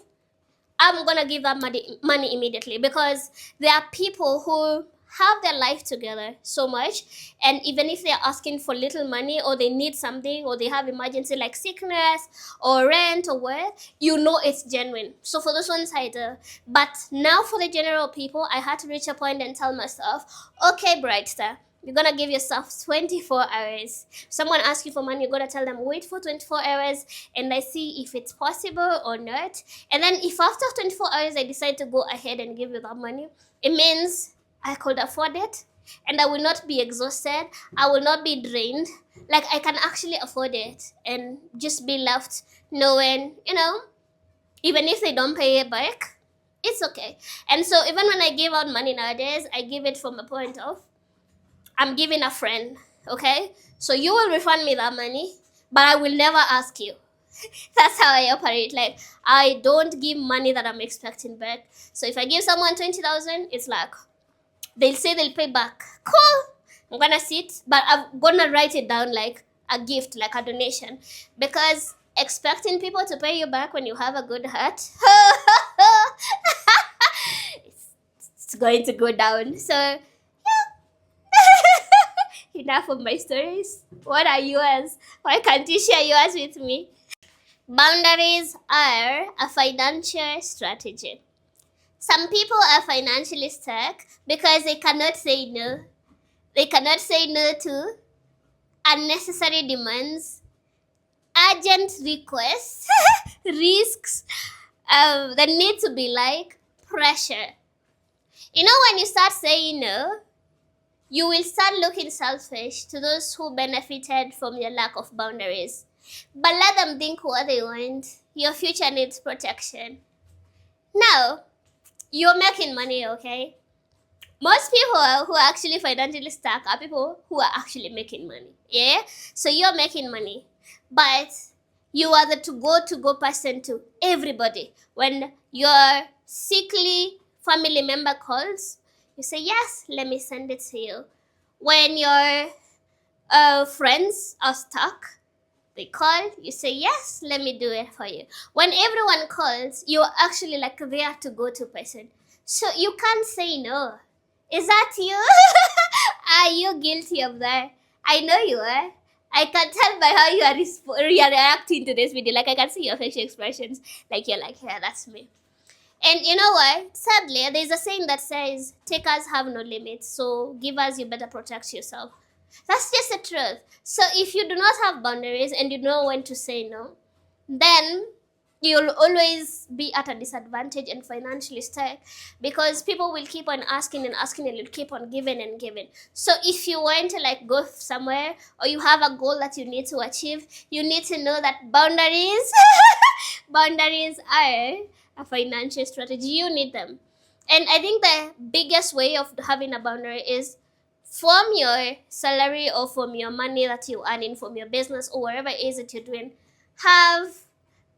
I'm gonna give them money immediately, because there are people who have their life together so much, and even if they're asking for little money, or they need something, or they have emergency like sickness or rent or what, you know it's genuine. So for those ones I do. But now for the general people, I had to reach a point and tell myself, okay, Brightstar, you're gonna give yourself 24 hours. Someone asks you for money, you're gonna tell them wait for 24 hours, and I see if it's possible or not. And then if after 24 hours I decide to go ahead and give you that money, it means I could afford it, and I will not be exhausted. I will not be drained. Like, I can actually afford it and just be left knowing, even if they don't pay it back, it's okay. And so even when I give out money nowadays, I give it from a point of I'm giving a friend, okay? So you will refund me that money, but I will never ask you. That's how I operate. Like, I don't give money that I'm expecting back. So if I give someone 20,000, it's like they'll say they'll pay back. Cool. I'm gonna sit, but I'm gonna write it down like a gift, like a donation, because expecting people to pay you back when you have a good heart, it's going to go down. So enough of my stories. What are yours? Why can't you share yours with me? Boundaries are a financial strategy. Some people are financially stuck because they cannot say no. They cannot say no to unnecessary demands, urgent requests, risks, that need to be like pressure. When you start saying no, you will start looking selfish to those who benefited from your lack of boundaries. But let them think what they want. Your future needs protection. Now, you're making money, okay? Most people who are actually financially stuck are people who are actually making money. Yeah? So you're making money. But you are the to-go person to everybody. When your sickly family member calls, you say, yes, let me send it to you. When your friends are stuck, they call, you say, yes, let me do it for you. When everyone calls, you're actually like their to-go-to person. So you can't say no. Is that you? Are you guilty of that? I know you are. I can tell by how you are reacting to this video. Like, I can see your facial expressions. Like, you're like, yeah, that's me. And you know what? Sadly, there's a saying that says, takers have no limits. So givers, you better protect yourself. That's just the truth. So if you do not have boundaries and you know when to say no, then you'll always be at a disadvantage and financially stuck, because people will keep on asking and asking, and you'll keep on giving and giving. So if you want to like go somewhere, or you have a goal that you need to achieve, you need to know that boundaries boundaries are a financial strategy. You need them. And I think the biggest way of having a boundary is from your salary, or from your money that you earn in from your business, or wherever it is that you're doing, have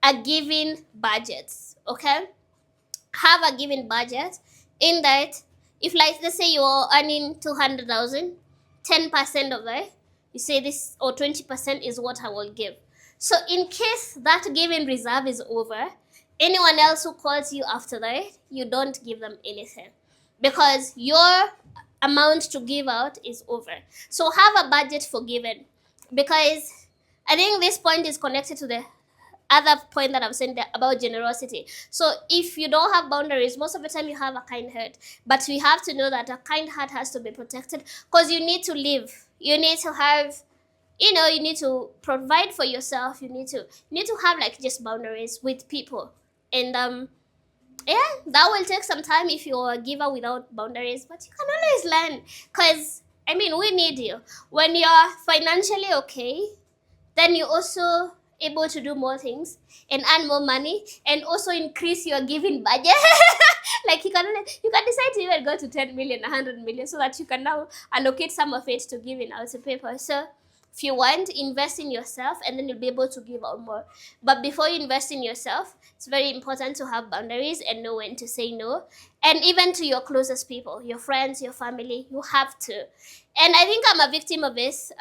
a given budget. Okay, have a given budget in that, if like let's say you're earning 200,000, 10% of it, you say this, or 20% is what I will give. So in case that given reserve is over, anyone else who calls you after that, you don't give them anything, because your amount to give out is over. So have a budget for giving, because I think this point is connected to the other point that I'm saying about generosity. So if you don't have boundaries, most of the time you have a kind heart, but we have to know that a kind heart has to be protected, because you need to live. You need to have, you need to provide for yourself. You need to have like just boundaries with people. And yeah, that will take some time if you're a giver without boundaries, but you can always learn, because we need you. When you're financially okay, then you're also able to do more things and earn more money, and also increase your giving budget. Like you can decide to even go to 10 million, 100 million, so that you can now allocate some of it to giving out to people. So if you want, invest in yourself, and then you'll be able to give out more. But before you invest in yourself, it's very important to have boundaries and know when to say no. And even to your closest people, your friends, your family, you have to. And I think I'm a victim of this.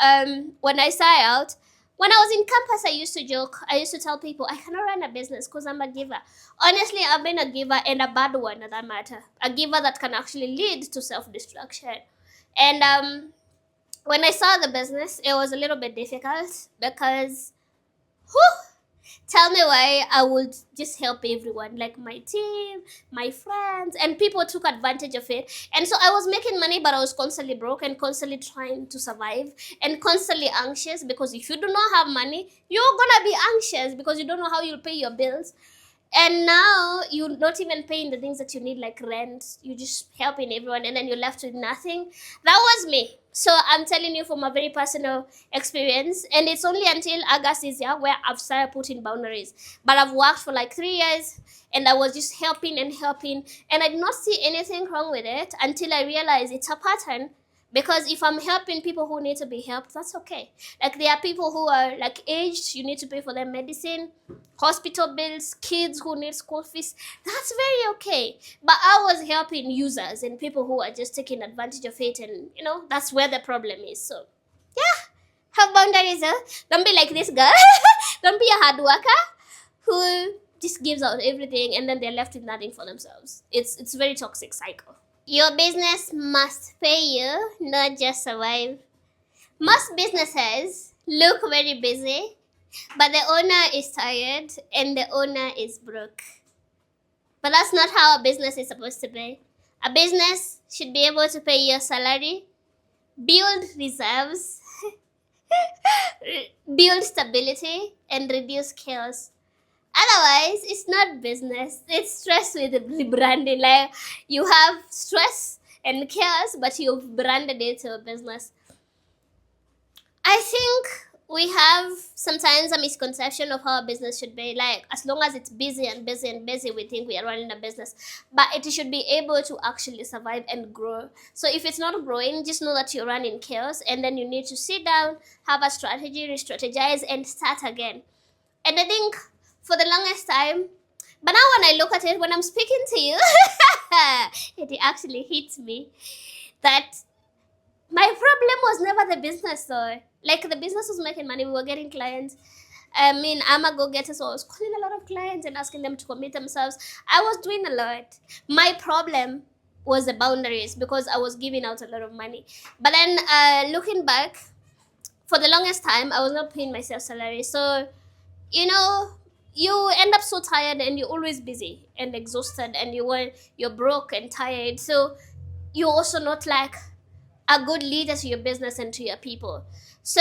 When I started out, When I was in campus, I used to joke. I used to tell people I cannot run a business because I'm a giver. Honestly, I've been a giver and a bad one at that matter. A giver that can actually lead to self-destruction. And when I saw the business, it was a little bit difficult because, whew, tell me why I would just help everyone, like my team, my friends, and people took advantage of it. And so I was making money, but I was constantly broke and constantly trying to survive and constantly anxious because if you do not have money, you're gonna be anxious because you don't know how you'll pay your bills. And now you're not even paying the things that you need, like rent. You're just helping everyone, and then you're left with nothing. That was me. So I'm telling you from a very personal experience, and it's only until August this year where I've started putting boundaries. But I've worked for like 3 years, and I was just helping and helping, and I did not see anything wrong with it until I realized it's a pattern. Because if I'm helping people who need to be helped, that's okay. Like there are people who are like aged, you need to pay for their medicine, hospital bills, kids who need school fees. That's very okay. But I was helping users and people who are just taking advantage of it, and that's where the problem is. So yeah, have boundaries. Don't be like this girl. Don't be a hard worker who just gives out everything and then they're left with nothing for themselves. It's a very toxic cycle. Your business must pay you, not just survive. Most businesses look very busy, but the owner is tired and the owner is broke. But that's not how a business is supposed to be. A business should be able to pay your salary, build reserves, build stability, and reduce chaos. Otherwise, it's not business. It's stress with rebranding. Like you have stress and chaos, but you've branded it to a business. I think we have sometimes a misconception of how a business should be. Like as long as it's busy and busy and busy, we think we are running a business. But it should be able to actually survive and grow. So if it's not growing, just know that you're running chaos, and then you need to sit down, have a strategy, re-strategize, and start again. And I think for the longest time, but now when I look at it, when I'm speaking to you, it actually hits me that my problem was never the business though. Like the business was making money, we were getting clients. I mean, I'm a go-getter, so I was calling a lot of clients and asking them to commit themselves. I was doing a lot. My problem was the boundaries because I was giving out a lot of money. But then looking back, for the longest time, I was not paying myself salary. So, you end up so tired and you're always busy and exhausted and you're broke and tired. So you're also not like a good leader to your business and to your people. So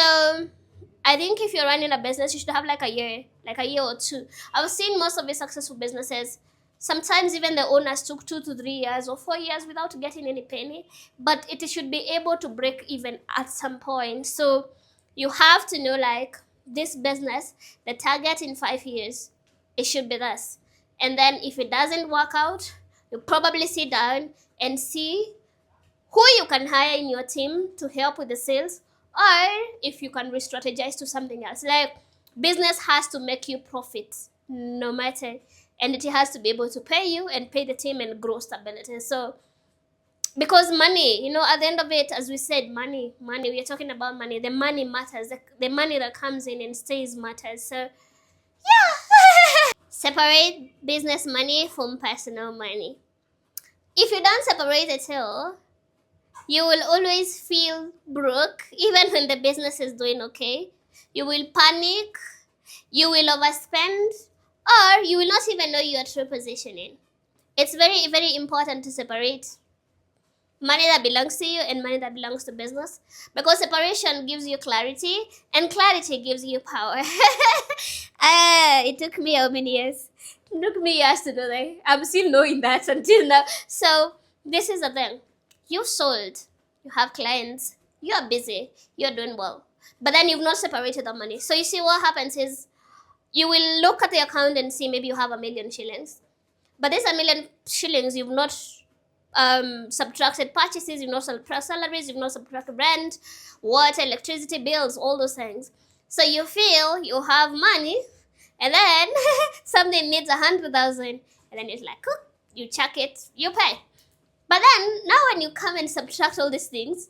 I think if you're running a business, you should have like a year or two. I've seen most of the successful businesses. Sometimes even the owners took 2 to 3 years or 4 years without getting any penny, but it should be able to break even at some point. So you have to know like this business, the target in 5 years, it should be this. And then if it doesn't work out, you probably sit down and see who you can hire in your team to help with the sales, or if you can re-strategize to something else. Like business has to make you profit no matter, and it has to be able to pay you and pay the team and grow stability. So because money, at the end of it, as we said, money, we are talking about money. The money matters. The money that comes in and stays matters. So yeah. Separate business money from personal money. If you don't separate it all, you will always feel broke even when the business is doing okay. You will panic, you will overspend, or you will not even know your true positioning. It's very, very important to separate money that belongs to you and money that belongs to business, because separation gives you clarity and clarity gives you power. It took me how many years? It took me years to do that. I'm still knowing that until now. So this is the thing. You've sold, you have clients, you are busy, you're doing well, but then you've not separated the money. So you see what happens is you will look at the account and see maybe you have 1,000,000 shillings, but this 1,000,000 shillings you've not subtracted purchases, you've not subtracted salaries, you've not subtracted rent, water, electricity bills, all those things. So you feel you have money, and then something needs 100,000, and then it's like, oh, you check it, you pay. But then now when you come and subtract all these things,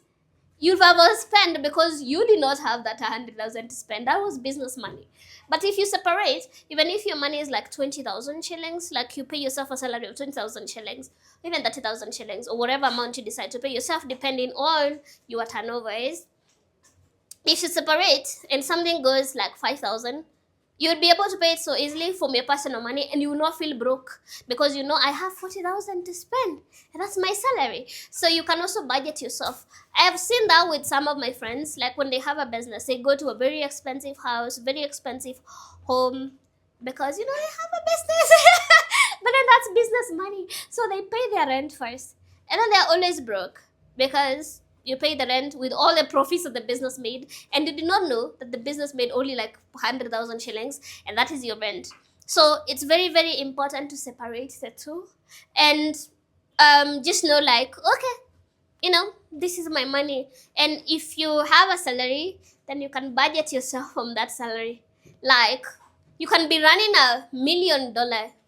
you've overspent because you did not have that 100,000 to spend. That was business money. But if you separate, even if your money is like 20,000 shillings, like you pay yourself a salary of 20,000 shillings, even 30,000 shillings, or whatever amount you decide to pay yourself, depending on your turnover is, if you separate and something goes like 5,000, you'd be able to pay it so easily from your personal money, and you will not feel broke because you know I have 40,000 to spend, and that's my salary. So you can also budget yourself. I have seen that with some of my friends, like when they have a business, they go to a very expensive house, very expensive home, because you know they have a business. But then that's business money, so they pay their rent first, and then they're always broke because you pay the rent with all the profits that the business made, and you did not know that the business made only like 100,000 shillings, and that is your rent. So it's very, very important to separate the two, and just know, like, okay, you know, this is my money. And if you have a salary, then you can budget yourself from that salary. Like, you can be running a $1 million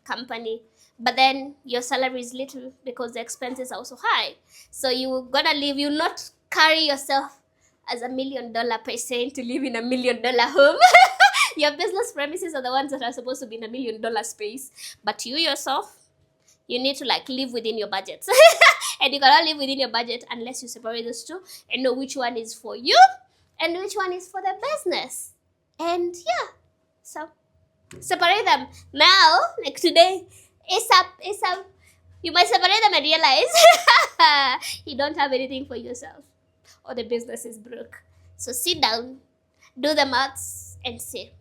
company, but then your salary is little because the expenses are also high. So you gotta live, you not carry yourself as $1 million person to live in $1 million home. Your business premises are the ones that are supposed to be in $1 million space, but you yourself, you need to like live within your budget. And you cannot live within your budget unless you separate those two and know which one is for you and which one is for the business. And yeah, so separate them now. Like today, ASAP. You might separate them and realize you don't have anything for yourself, or the business is broke. So sit down, do the maths, and see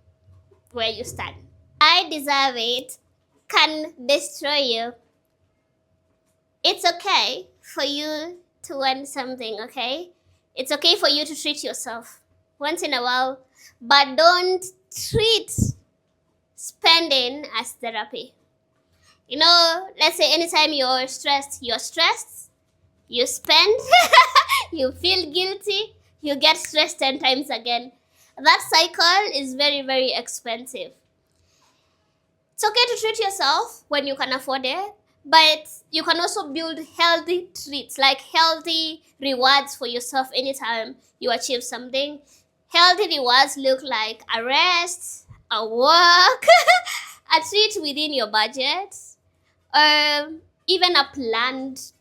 where you stand. I deserve it can destroy you. It's okay for you to want something, okay? It's okay for you to treat yourself once in a while, but don't treat spending as therapy. You know, let's say anytime you're stressed, you spend, you feel guilty, you get stressed 10 times again. That cycle is very, very expensive. It's okay to treat yourself when you can afford it, but you can also build healthy treats, like healthy rewards for yourself anytime you achieve something. Healthy rewards look like a rest, a walk, a treat within your budget, even a planned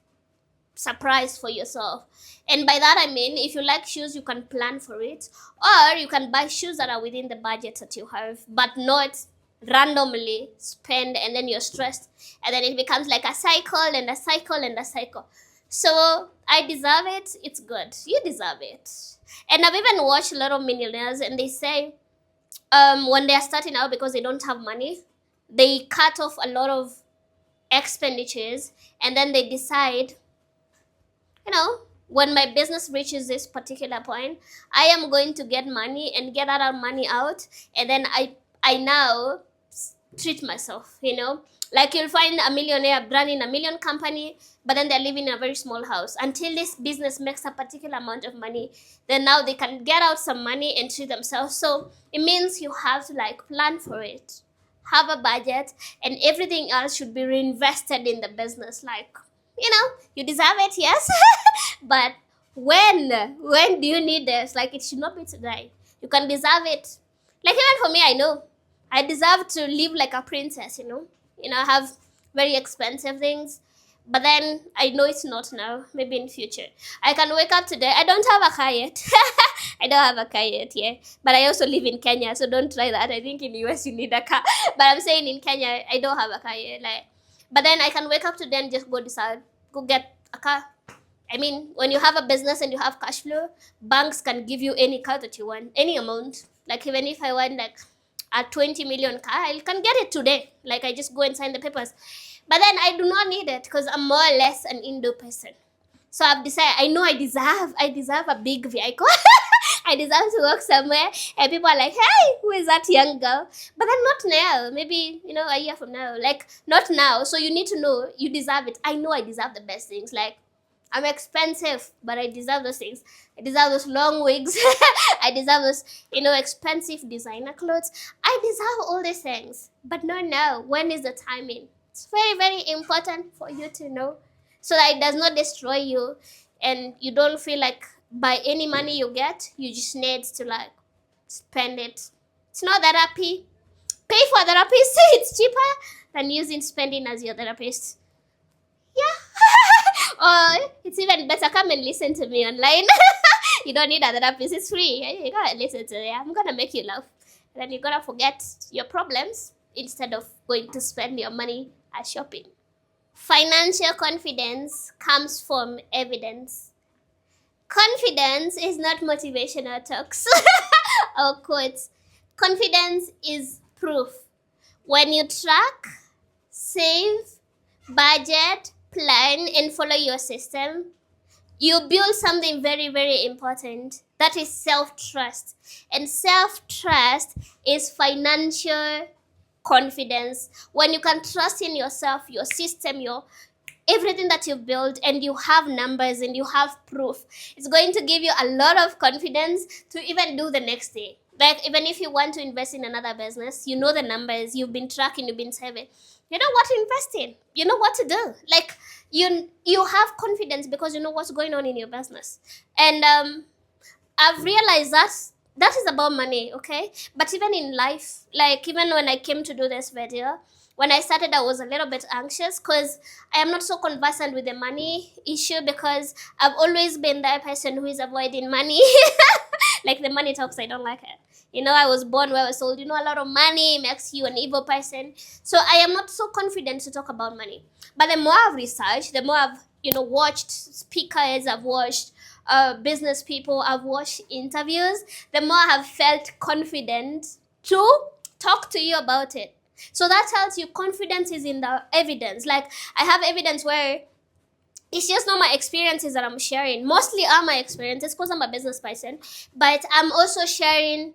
surprise for yourself. And by that I mean, if you like shoes, you can plan for it, or you can buy shoes that are within the budget that you have, but not randomly spend and then you're stressed, and then it becomes like a cycle and a cycle and a cycle. So I deserve it. It's good. You deserve it. And I've even watched a lot of millionaires, and they say when they're starting out, because they don't have money, they cut off a lot of expenditures, and then they decide, you know, when my business reaches this particular point, I am going to get money and get that money out, and then I now treat myself, you know. Like you'll find a millionaire running a million company, but then they're living in a very small house until this business makes a particular amount of money. Then now they can get out some money and treat themselves. So it means you have to like plan for it, have a budget, and everything else should be reinvested in the business. Like, you know, you deserve it, yes. But when do you need this? Like, it should not be today. You can deserve it. Like, even for me, I know I deserve to live like a princess, you know. I have very expensive things, but then I know it's not now. Maybe in future. I can wake up today. I don't have a car yet. I don't have a car yet, yeah. But I also live in Kenya, so don't try that. I think in US you need a car. But I'm saying in Kenya, I don't have a car yet. Like, but then I can wake up today and just go decide, go get a car. I mean, when you have a business and you have cash flow, banks can give you any car that you want, any amount. Like, even if I want like a 20 million car, I can get it today. Like, I just go and sign the papers. But then I do not need it because I'm more or less an Indo person. So I've decided, I know I deserve a big vehicle. I deserve to work somewhere and people are like, hey, who is that young girl? But then not now. Maybe, a year from now. Like, not now. So you need to know you deserve it. I know I deserve the best things. Like, I'm expensive, but I deserve those things. I deserve those long wigs. I deserve those, expensive designer clothes. I deserve all these things. But not now. When is the timing? It's very, very important for you to know so that it does not destroy you and you don't feel like by any money you get, you just need to like spend it. It's not therapy. Pay for therapy, say it's cheaper than using spending as your therapist. Yeah. Or it's even better, come and listen to me online. You don't need a therapist, it's free. You gotta listen to it. I'm gonna make you laugh. And then you're gonna forget your problems instead of going to spend your money at shopping. Financial confidence comes from evidence. Confidence is not motivational talks or quotes. Confidence is proof. When you track, save, budget, plan, and follow your system, you build something very, very important. That is self-trust. And self-trust is financial confidence. When you can trust in yourself, your system, your everything that you build, and you have numbers and you have proof, it's going to give you a lot of confidence to even do the next day. Like even if you want to invest in another business, you know the numbers, you've been tracking, you've been saving, you know what to invest in, you know what to do. Like you have confidence because you know what's going on in your business. And I've realized that is about money, okay? But even in life, like even when I came to do this video, when I started, I was a little bit anxious because I am not so conversant with the money issue, because I've always been that person who is avoiding money. Like the money talks, I don't like it. You know, I was born where I was told, you know, a lot of money makes you an evil person. So I am not so confident to talk about money. But the more I've researched, the more I've, you know, watched speakers, I've watched business people, I've watched interviews, the more I have felt confident to talk to you about it. So that tells you confidence is in the evidence. Like I have evidence where it's just not my experiences that I'm sharing. Mostly are my experiences because I'm a business person, but I'm also sharing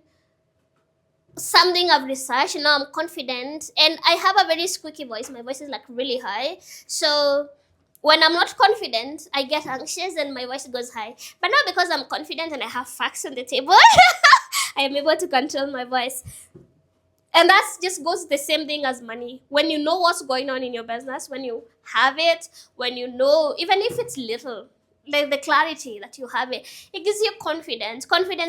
something I've researched. Now I'm confident, and I have a very squeaky voice. My voice is like really high. So when I'm not confident, I get anxious and my voice goes high. But now because I'm confident and I have facts on the table, I am able to control my voice. And that just goes the same thing as money. When you know what's going on in your business, when you have it, when you know, even if it's little, like the clarity that you have it, it gives you confidence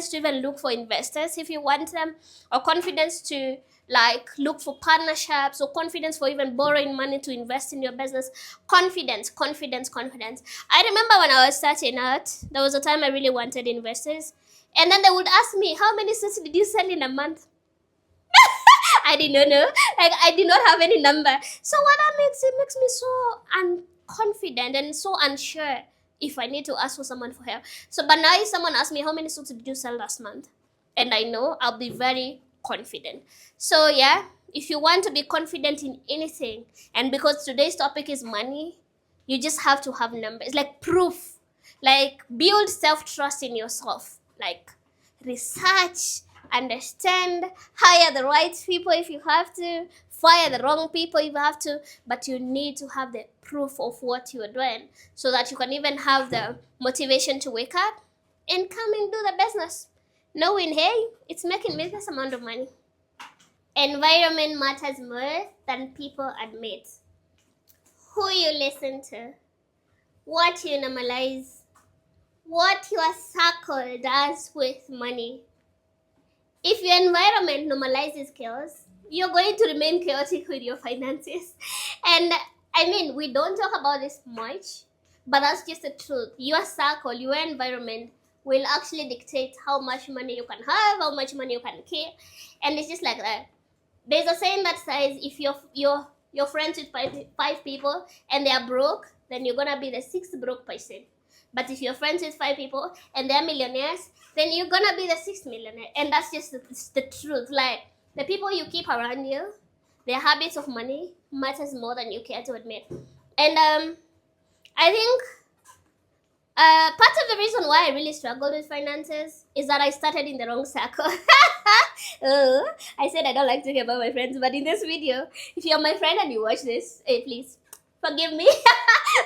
to even look for investors if you want them, or confidence to like look for partnerships, or confidence for even borrowing money to invest in your business. Confidence. I remember when I was starting out, there was a time I really wanted investors, and then they would ask me, how many suits did you sell in a month? I did not know. Like I did not have any number. So what that makes, it makes me so unconfident and so unsure if I need to ask for someone for help. So but now if someone asks me, how many suits did you sell last month? And I know, I'll be very confident. So yeah, if you want to be confident in anything, and because today's topic is money, you just have to have numbers, like proof. Like build self-trust in yourself. Like research, understand, hire the right people if you have to, fire the wrong people if you have to, but you need to have the proof of what you're doing so that you can even have the motivation to wake up and come and do the business, knowing, hey, it's making me this amount of money. Environment matters more than people admit. Who you listen to, what you normalize, what your circle does with money. If your environment normalizes chaos, you're going to remain chaotic with your finances. And I mean, we don't talk about this much, but that's just the truth. Your circle, your environment will actually dictate how much money you can have, how much money you can keep. And it's just like that. There's a saying that says if you're friends with five people and they are broke, then you're gonna be the sixth broke person. But if you're friends with five people and they're millionaires, then you're gonna be the sixth millionaire. And that's just the truth. Like the people you keep around you, their habits of money matters more than you care to admit. And I think part of the reason why I really struggled with finances is that I started in the wrong circle. I said I don't like talking about my friends, but in this video, if you're my friend and you watch this, hey, please forgive me.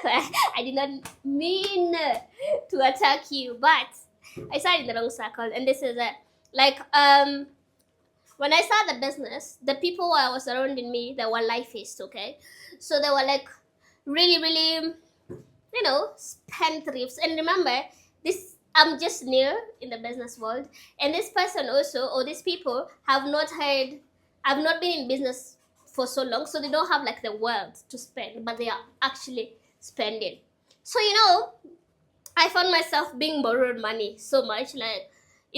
I did not mean to attack you, but I started in the wrong circle, and this is it. Like when I started the business, the people who was surrounding me, they were lifeists, okay? So they were like really, really, spendthrifts. And remember, this I'm just new in the business world, and this person also, or these people, have not been in business for so long, so they don't have like the wealth to spend, but they are actually spending. So I found myself being borrowed money so much. Like,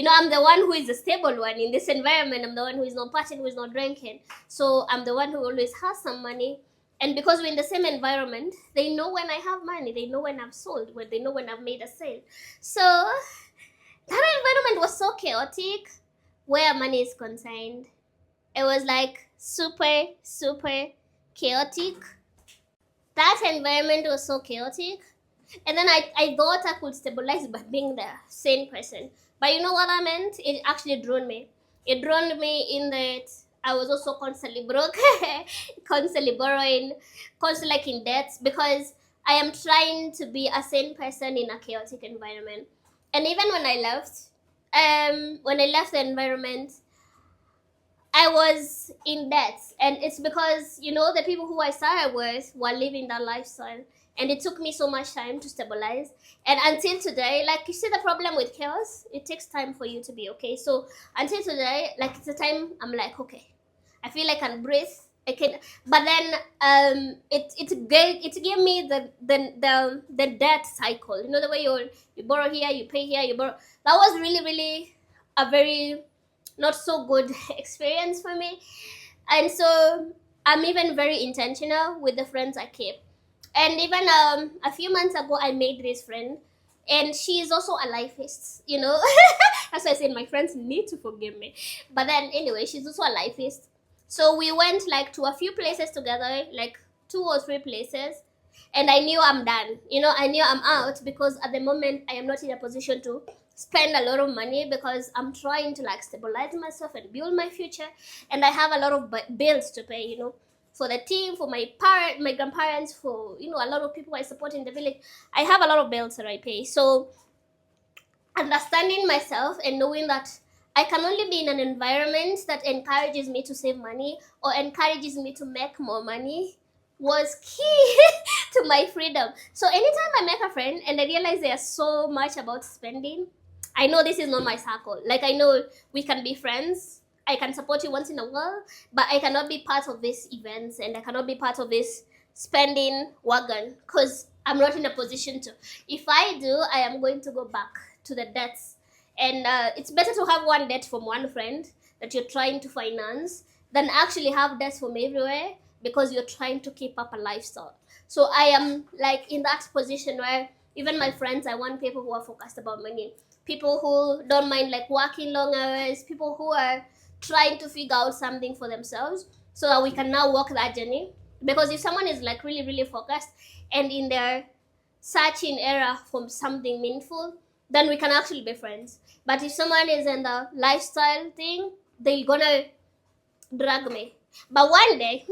I'm the one who is the stable one in this environment. I'm the one who is not partying, who is not drinking. So I'm the one who always has some money. And because we're in the same environment, they know when I have money. They know when I've sold. When they know when I've made a sale. So that environment was so chaotic where money is concerned. It was like super, super chaotic. That environment was so chaotic. And then I thought I could stabilize by being the sane person. But you know what I meant? It actually drowned me. It drowned me in that I was also constantly broke, constantly borrowing, constantly like in debt, because I am trying to be a sane person in a chaotic environment. And even when I left the environment, I was in debt, and it's because the people who I started with were living that lifestyle, and it took me so much time to stabilize. And until today, like, you see the problem with chaos, it takes time for you to be okay. So until today, like, it's a time I'm like, okay, I feel like I can breathe. I can, but then it gave me the debt cycle. The way you borrow here, you pay here, you borrow. That was really really a very not so good experience for me. And so I'm even very intentional with the friends I keep. And even a few months ago, I made this friend, and she is also a lifeist. That's why I said my friends need to forgive me. But then anyway, she's also a lifeist. So we went like to a few places together, like 2 or 3 places, and I knew I'm done. I knew I'm out, because at the moment I am not in a position to spend a lot of money, because I'm trying to like stabilize myself and build my future, and I have a lot of bills to pay. For the team, for my grandparents, for a lot of people I support in the village. I have a lot of bills that I pay. So understanding myself and knowing that I can only be in an environment that encourages me to save money or encourages me to make more money was key to my freedom. So anytime I make a friend and I realize they are so much about spending, I know this is not my circle. Like, I know we can be friends, I can support you once in a while, but I cannot be part of these events, and I cannot be part of this spending wagon, because I'm not in a position to. If I do, I am going to go back to the debts. And it's better to have one debt from one friend that you're trying to finance than actually have debts from everywhere because you're trying to keep up a lifestyle. So I am like in that position where even my friends, I want people who are focused about money, people who don't mind like working long hours, people who are trying to figure out something for themselves, so that we can now walk that journey. Because if someone is like really really focused and in their searching era for something meaningful, then we can actually be friends. But if someone is in the lifestyle thing, they're gonna drag me. But one day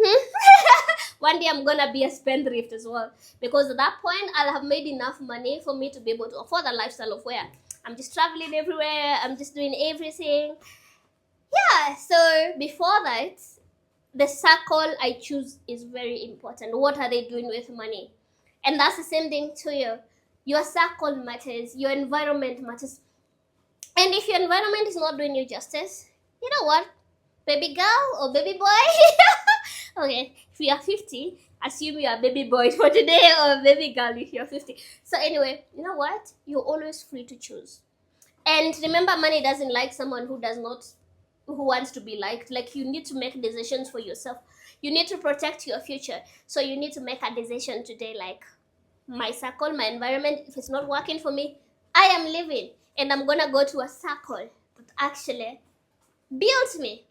one day I'm gonna be a spendthrift as well, because at that point I'll have made enough money for me to be able to afford a lifestyle of where I'm just traveling everywhere, I'm just doing everything. Yeah, so before that, the circle I choose is very important. What are they doing with money? And that's the same thing to you. Your circle matters, your environment matters. And if your environment is not doing you justice, you know what? Baby girl or baby boy? Okay, if you are 50, assume you are baby boy for today, or baby girl if you're 50. So anyway, you know what? You're always free to choose. And remember, money doesn't like someone who wants to be liked. Like, you need to make decisions for yourself. You need to protect your future. So you need to make a decision today, like, my circle, my environment, if it's not working for me, I am leaving, and I'm gonna go to a circle that actually builds me.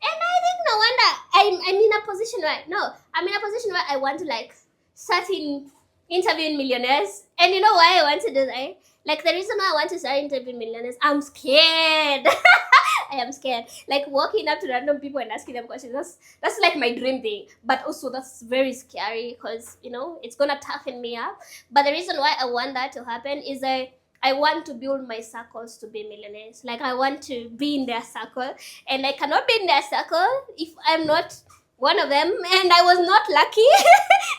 And I think no wonder I'm in a position right now. I'm in a position where I want to like start interviewing millionaires. And you know why I want to do that? Like, the reason why I want to start interviewing millionaires, I'm scared. I am scared. Like, walking up to random people and asking them questions, that's like my dream thing. But also that's very scary, because it's gonna toughen me up. But the reason why I want that to happen is that I want to build my circles to be millionaires. Like, I want to be in their circle, and I cannot be in their circle if I'm not one of them. And I was not lucky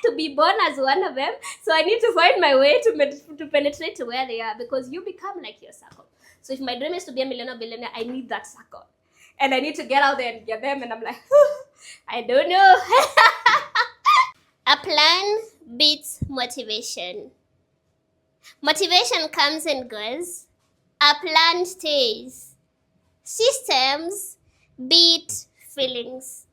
to be born as one of them. So I need to find my way to penetrate to where they are, because you become like your circle. So if my dream is to be a millionaire, billionaire, I need that circle. And I need to get out there and get them. And I'm like, I don't know. A plan beats motivation. Motivation comes and goes. A plan stays. Systems beat feelings.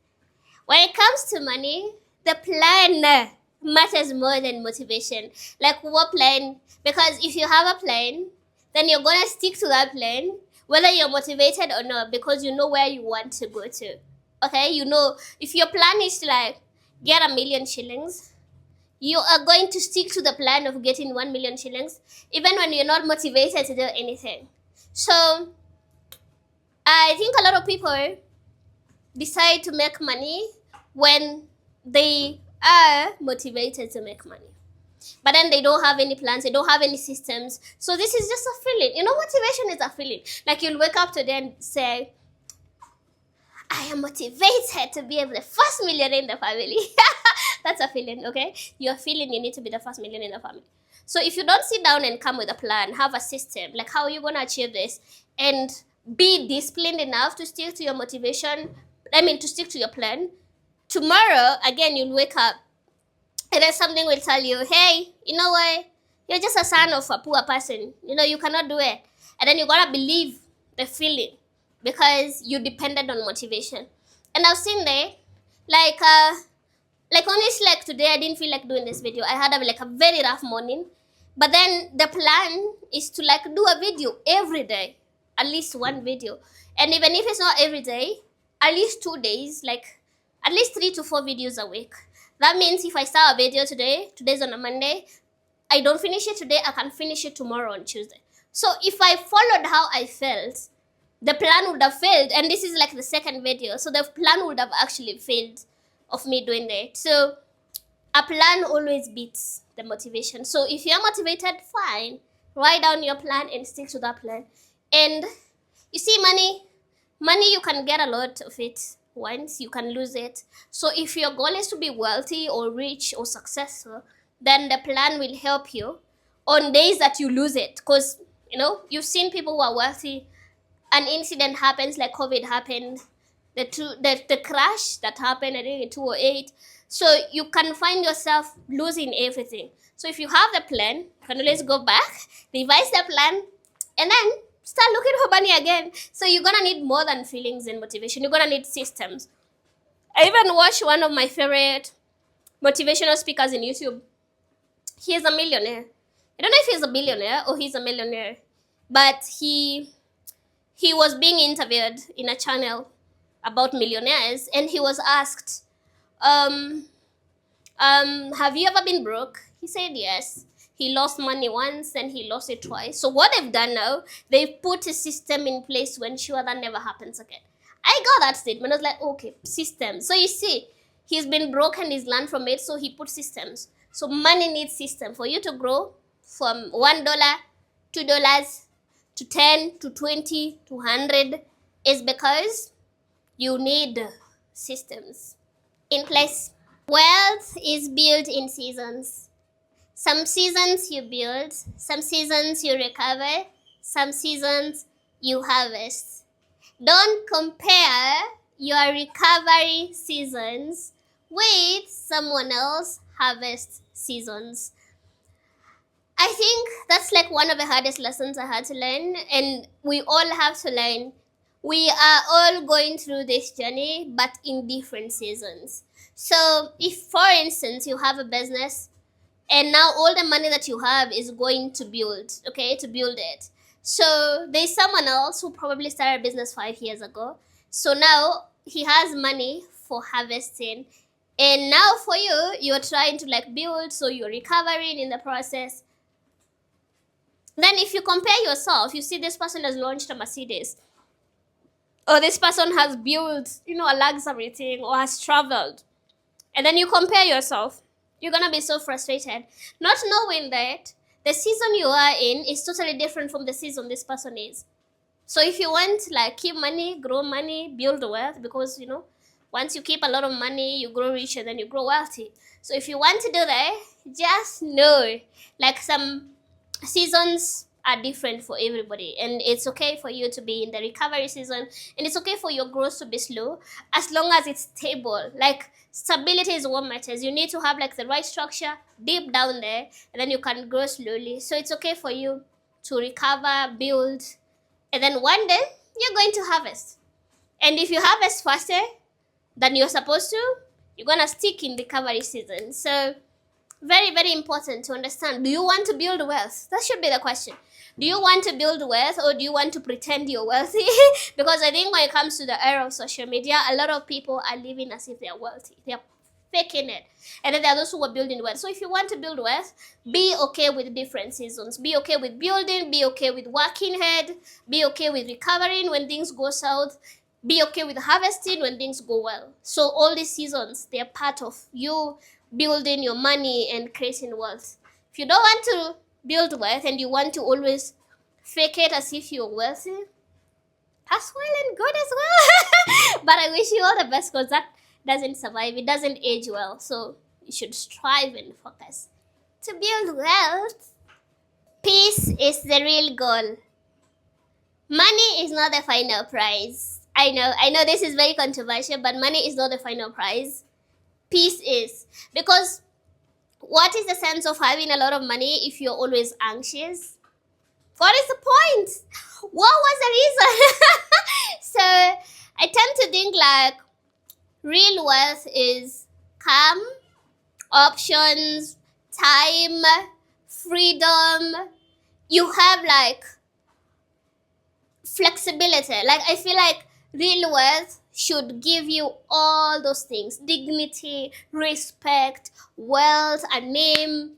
When it comes to money, the plan matters more than motivation. Like, what plan? Because if you have a plan, then you're gonna stick to that plan, whether you're motivated or not, because you know where you want to go to. Okay, you know, if your plan is to like get 1,000,000 shillings, you are going to stick to the plan of getting 1,000,000 shillings, even when you're not motivated to do anything. So I think a lot of people decide to make money when they are motivated to make money, but then they don't have any plans, they don't have any systems. So this is just a feeling. You know, motivation is a feeling. Like, you'll wake up today and say, I am motivated to be the first millionaire in the family. That's a feeling, okay? You're feeling you need to be the first millionaire in the family. So if you don't sit down and come with a plan, have a system, like how are you going to achieve this, and be disciplined enough to stick to your motivation, to stick to your plan, tomorrow, again, you'll wake up and then something will tell you, hey, you know what? You're just a son of a poor person. You know, you cannot do it. And then you got to believe the feeling, because you depended on motivation. And I've seen there, like honestly, like today, I didn't feel like doing this video. I had a very rough morning. But then the plan is to like do a video every day, at least one video. And even if it's not every day, at least 2 days, like at least 3 to 4 videos a week. That means if I start a video today, today's on a Monday, I don't finish it today, I can finish it tomorrow on Tuesday. So if I followed how I felt, the plan would have failed. And this is like the second video. So the plan would have actually failed of me doing that. So a plan always beats the motivation. So if you're motivated, fine. Write down your plan and stick to that plan. And you see, money, you can get a lot of it once, you can lose it. So if your goal is to be wealthy or rich or successful, then the plan will help you on days that you lose it. Because, you know, you've seen people who are wealthy, an incident happens, like COVID happened, the crash that happened, I think in 2008. So you can find yourself losing everything. So if you have the plan, you can always go back, revise the plan, and then start looking for money again. So you're gonna need more than feelings and motivation. You're gonna need systems. I even watched one of my favorite motivational speakers in YouTube. He is a millionaire. I don't know if he's a billionaire or he's a millionaire, but he was being interviewed in a channel about millionaires, and he was asked, have you ever been broke? He said yes. He lost money once and he lost it twice. So what they've done now, they've put a system in place to ensure that never happens again. I got that statement. I was like, okay, systems. So you see, he's been broke and he's learned from it, so he put systems. So money needs system. For you to grow from $1, $2 to 10 to 20 to 100 is because you need systems in place. Wealth is built in seasons. Some seasons you build, some seasons you recover, some seasons you harvest. Don't compare your recovery seasons with someone else's harvest seasons. I think that's like one of the hardest lessons I had to learn, and we all have to learn. We are all going through this journey, but in different seasons. So if, for instance, you have a business and now all the money that you have is going to build, to build it. So there's someone else who probably started a business 5 years ago. So now he has money for harvesting. And now for you, you're trying to like build, so you're recovering in the process. Then if you compare yourself, you see this person has launched a Mercedes, or this person has built, a luxury thing, or has traveled. And then you compare yourself, you're going to be so frustrated, not knowing that the season you are in is totally different from the season this person is. So if you want, like, keep money, grow money, build wealth, because, Once you keep a lot of money, you grow rich and then you grow wealthy. So if you want to do that, just know, like, some seasons are different for everybody, and it's okay for you to be in the recovery season, and it's okay for your growth to be slow, as long as it's stable. Like, stability is what matters. You need to have like the right structure deep down there, and then you can grow slowly. So it's okay for you to recover, build, and then one day you're going to harvest. And if you harvest faster than you're supposed to, you're gonna stick in recovery season. So very, very important to understand. Do you want to build wealth? That should be the question. Do you want to build wealth, or do you want to pretend you're wealthy? Because I think when it comes to the era of social media, a lot of people are living as if they're wealthy. They're faking it. And then there are those who are building wealth. So if you want to build wealth, be okay with different seasons. Be okay with building, be okay with working hard, be okay with recovering when things go south, be okay with harvesting when things go well. So all these seasons, they're part of you building your money and creating wealth. If you don't want to build wealth and you want to always fake it as if you're wealthy, that's well and good as well. But I wish you all the best, because that doesn't survive. It doesn't age well. So you should strive and focus to build wealth. Peace is the real goal. Money is not the final prize. I know this is very controversial, but money is not the final prize. Peace is. Because what is the sense of having a lot of money if you're always anxious? What is the point? What was the reason? So I tend to think like real wealth is calm, options, time, freedom. You have like flexibility. Like, I feel like real wealth should give you all those things: dignity, respect, wealth, a name,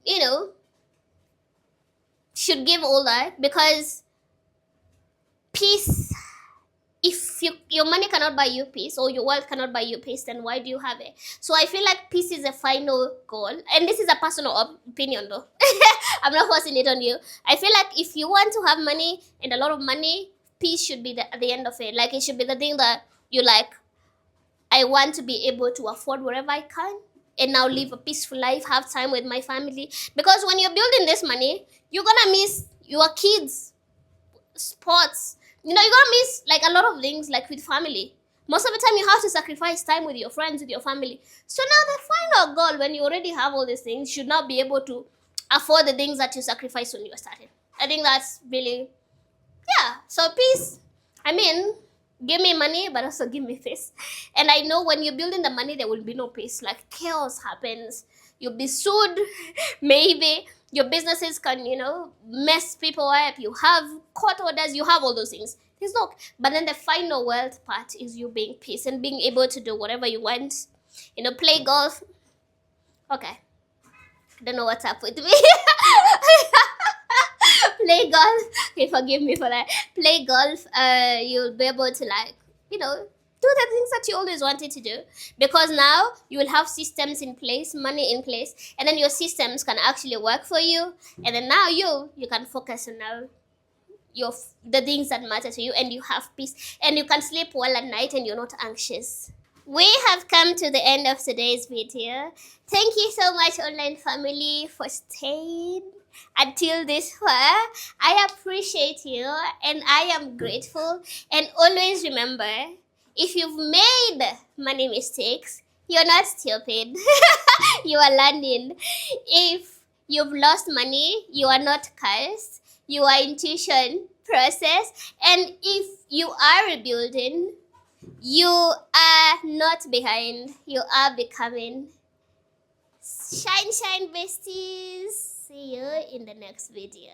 you know, should give all that. Because peace, if your money cannot buy you peace, or your wealth cannot buy you peace, then why do you have it? So I feel like peace is a final goal, and this is a personal opinion though. I'm not forcing it on you. I feel like if you want to have money and a lot of money, peace should be at the end of it. Like, it should be the thing that you like. I want to be able to afford wherever I can, and now live a peaceful life, have time with my family. Because when you're building this money, you're gonna miss your kids, sports. You're gonna miss like a lot of things, like with family. Most of the time, you have to sacrifice time with your friends, with your family. So now the final goal, when you already have all these things, should not be able to afford the things that you sacrificed when you were starting. I think that's really, yeah. So peace, I mean, give me money, but also give me peace. And I know when you're building the money, there will be no peace. Like, chaos happens. You'll be sued, maybe. Your businesses can, mess people up. You have court orders. You have all those things. There's no, but then the final wealth part is you being peace and being able to do whatever you want. Play golf. Okay. I don't know what's up with me. Play golf. Okay, forgive me for that. Play golf. You'll be able to do the things that you always wanted to do, because now you will have systems in place, money in place, and then your systems can actually work for you, and then now you can focus on now the things that matter to you, and you have peace, and you can sleep well at night, and you're not anxious. We have come to the end of today's video. Thank you so much, online family, for staying until this far. I appreciate you, and I am grateful. And always remember, if you've made money mistakes, you're not stupid. You are learning. If you've lost money, you are not cursed. You are intuition process. And if you are rebuilding, you are not behind. You are becoming. Shine, shine, besties. See you in the next video.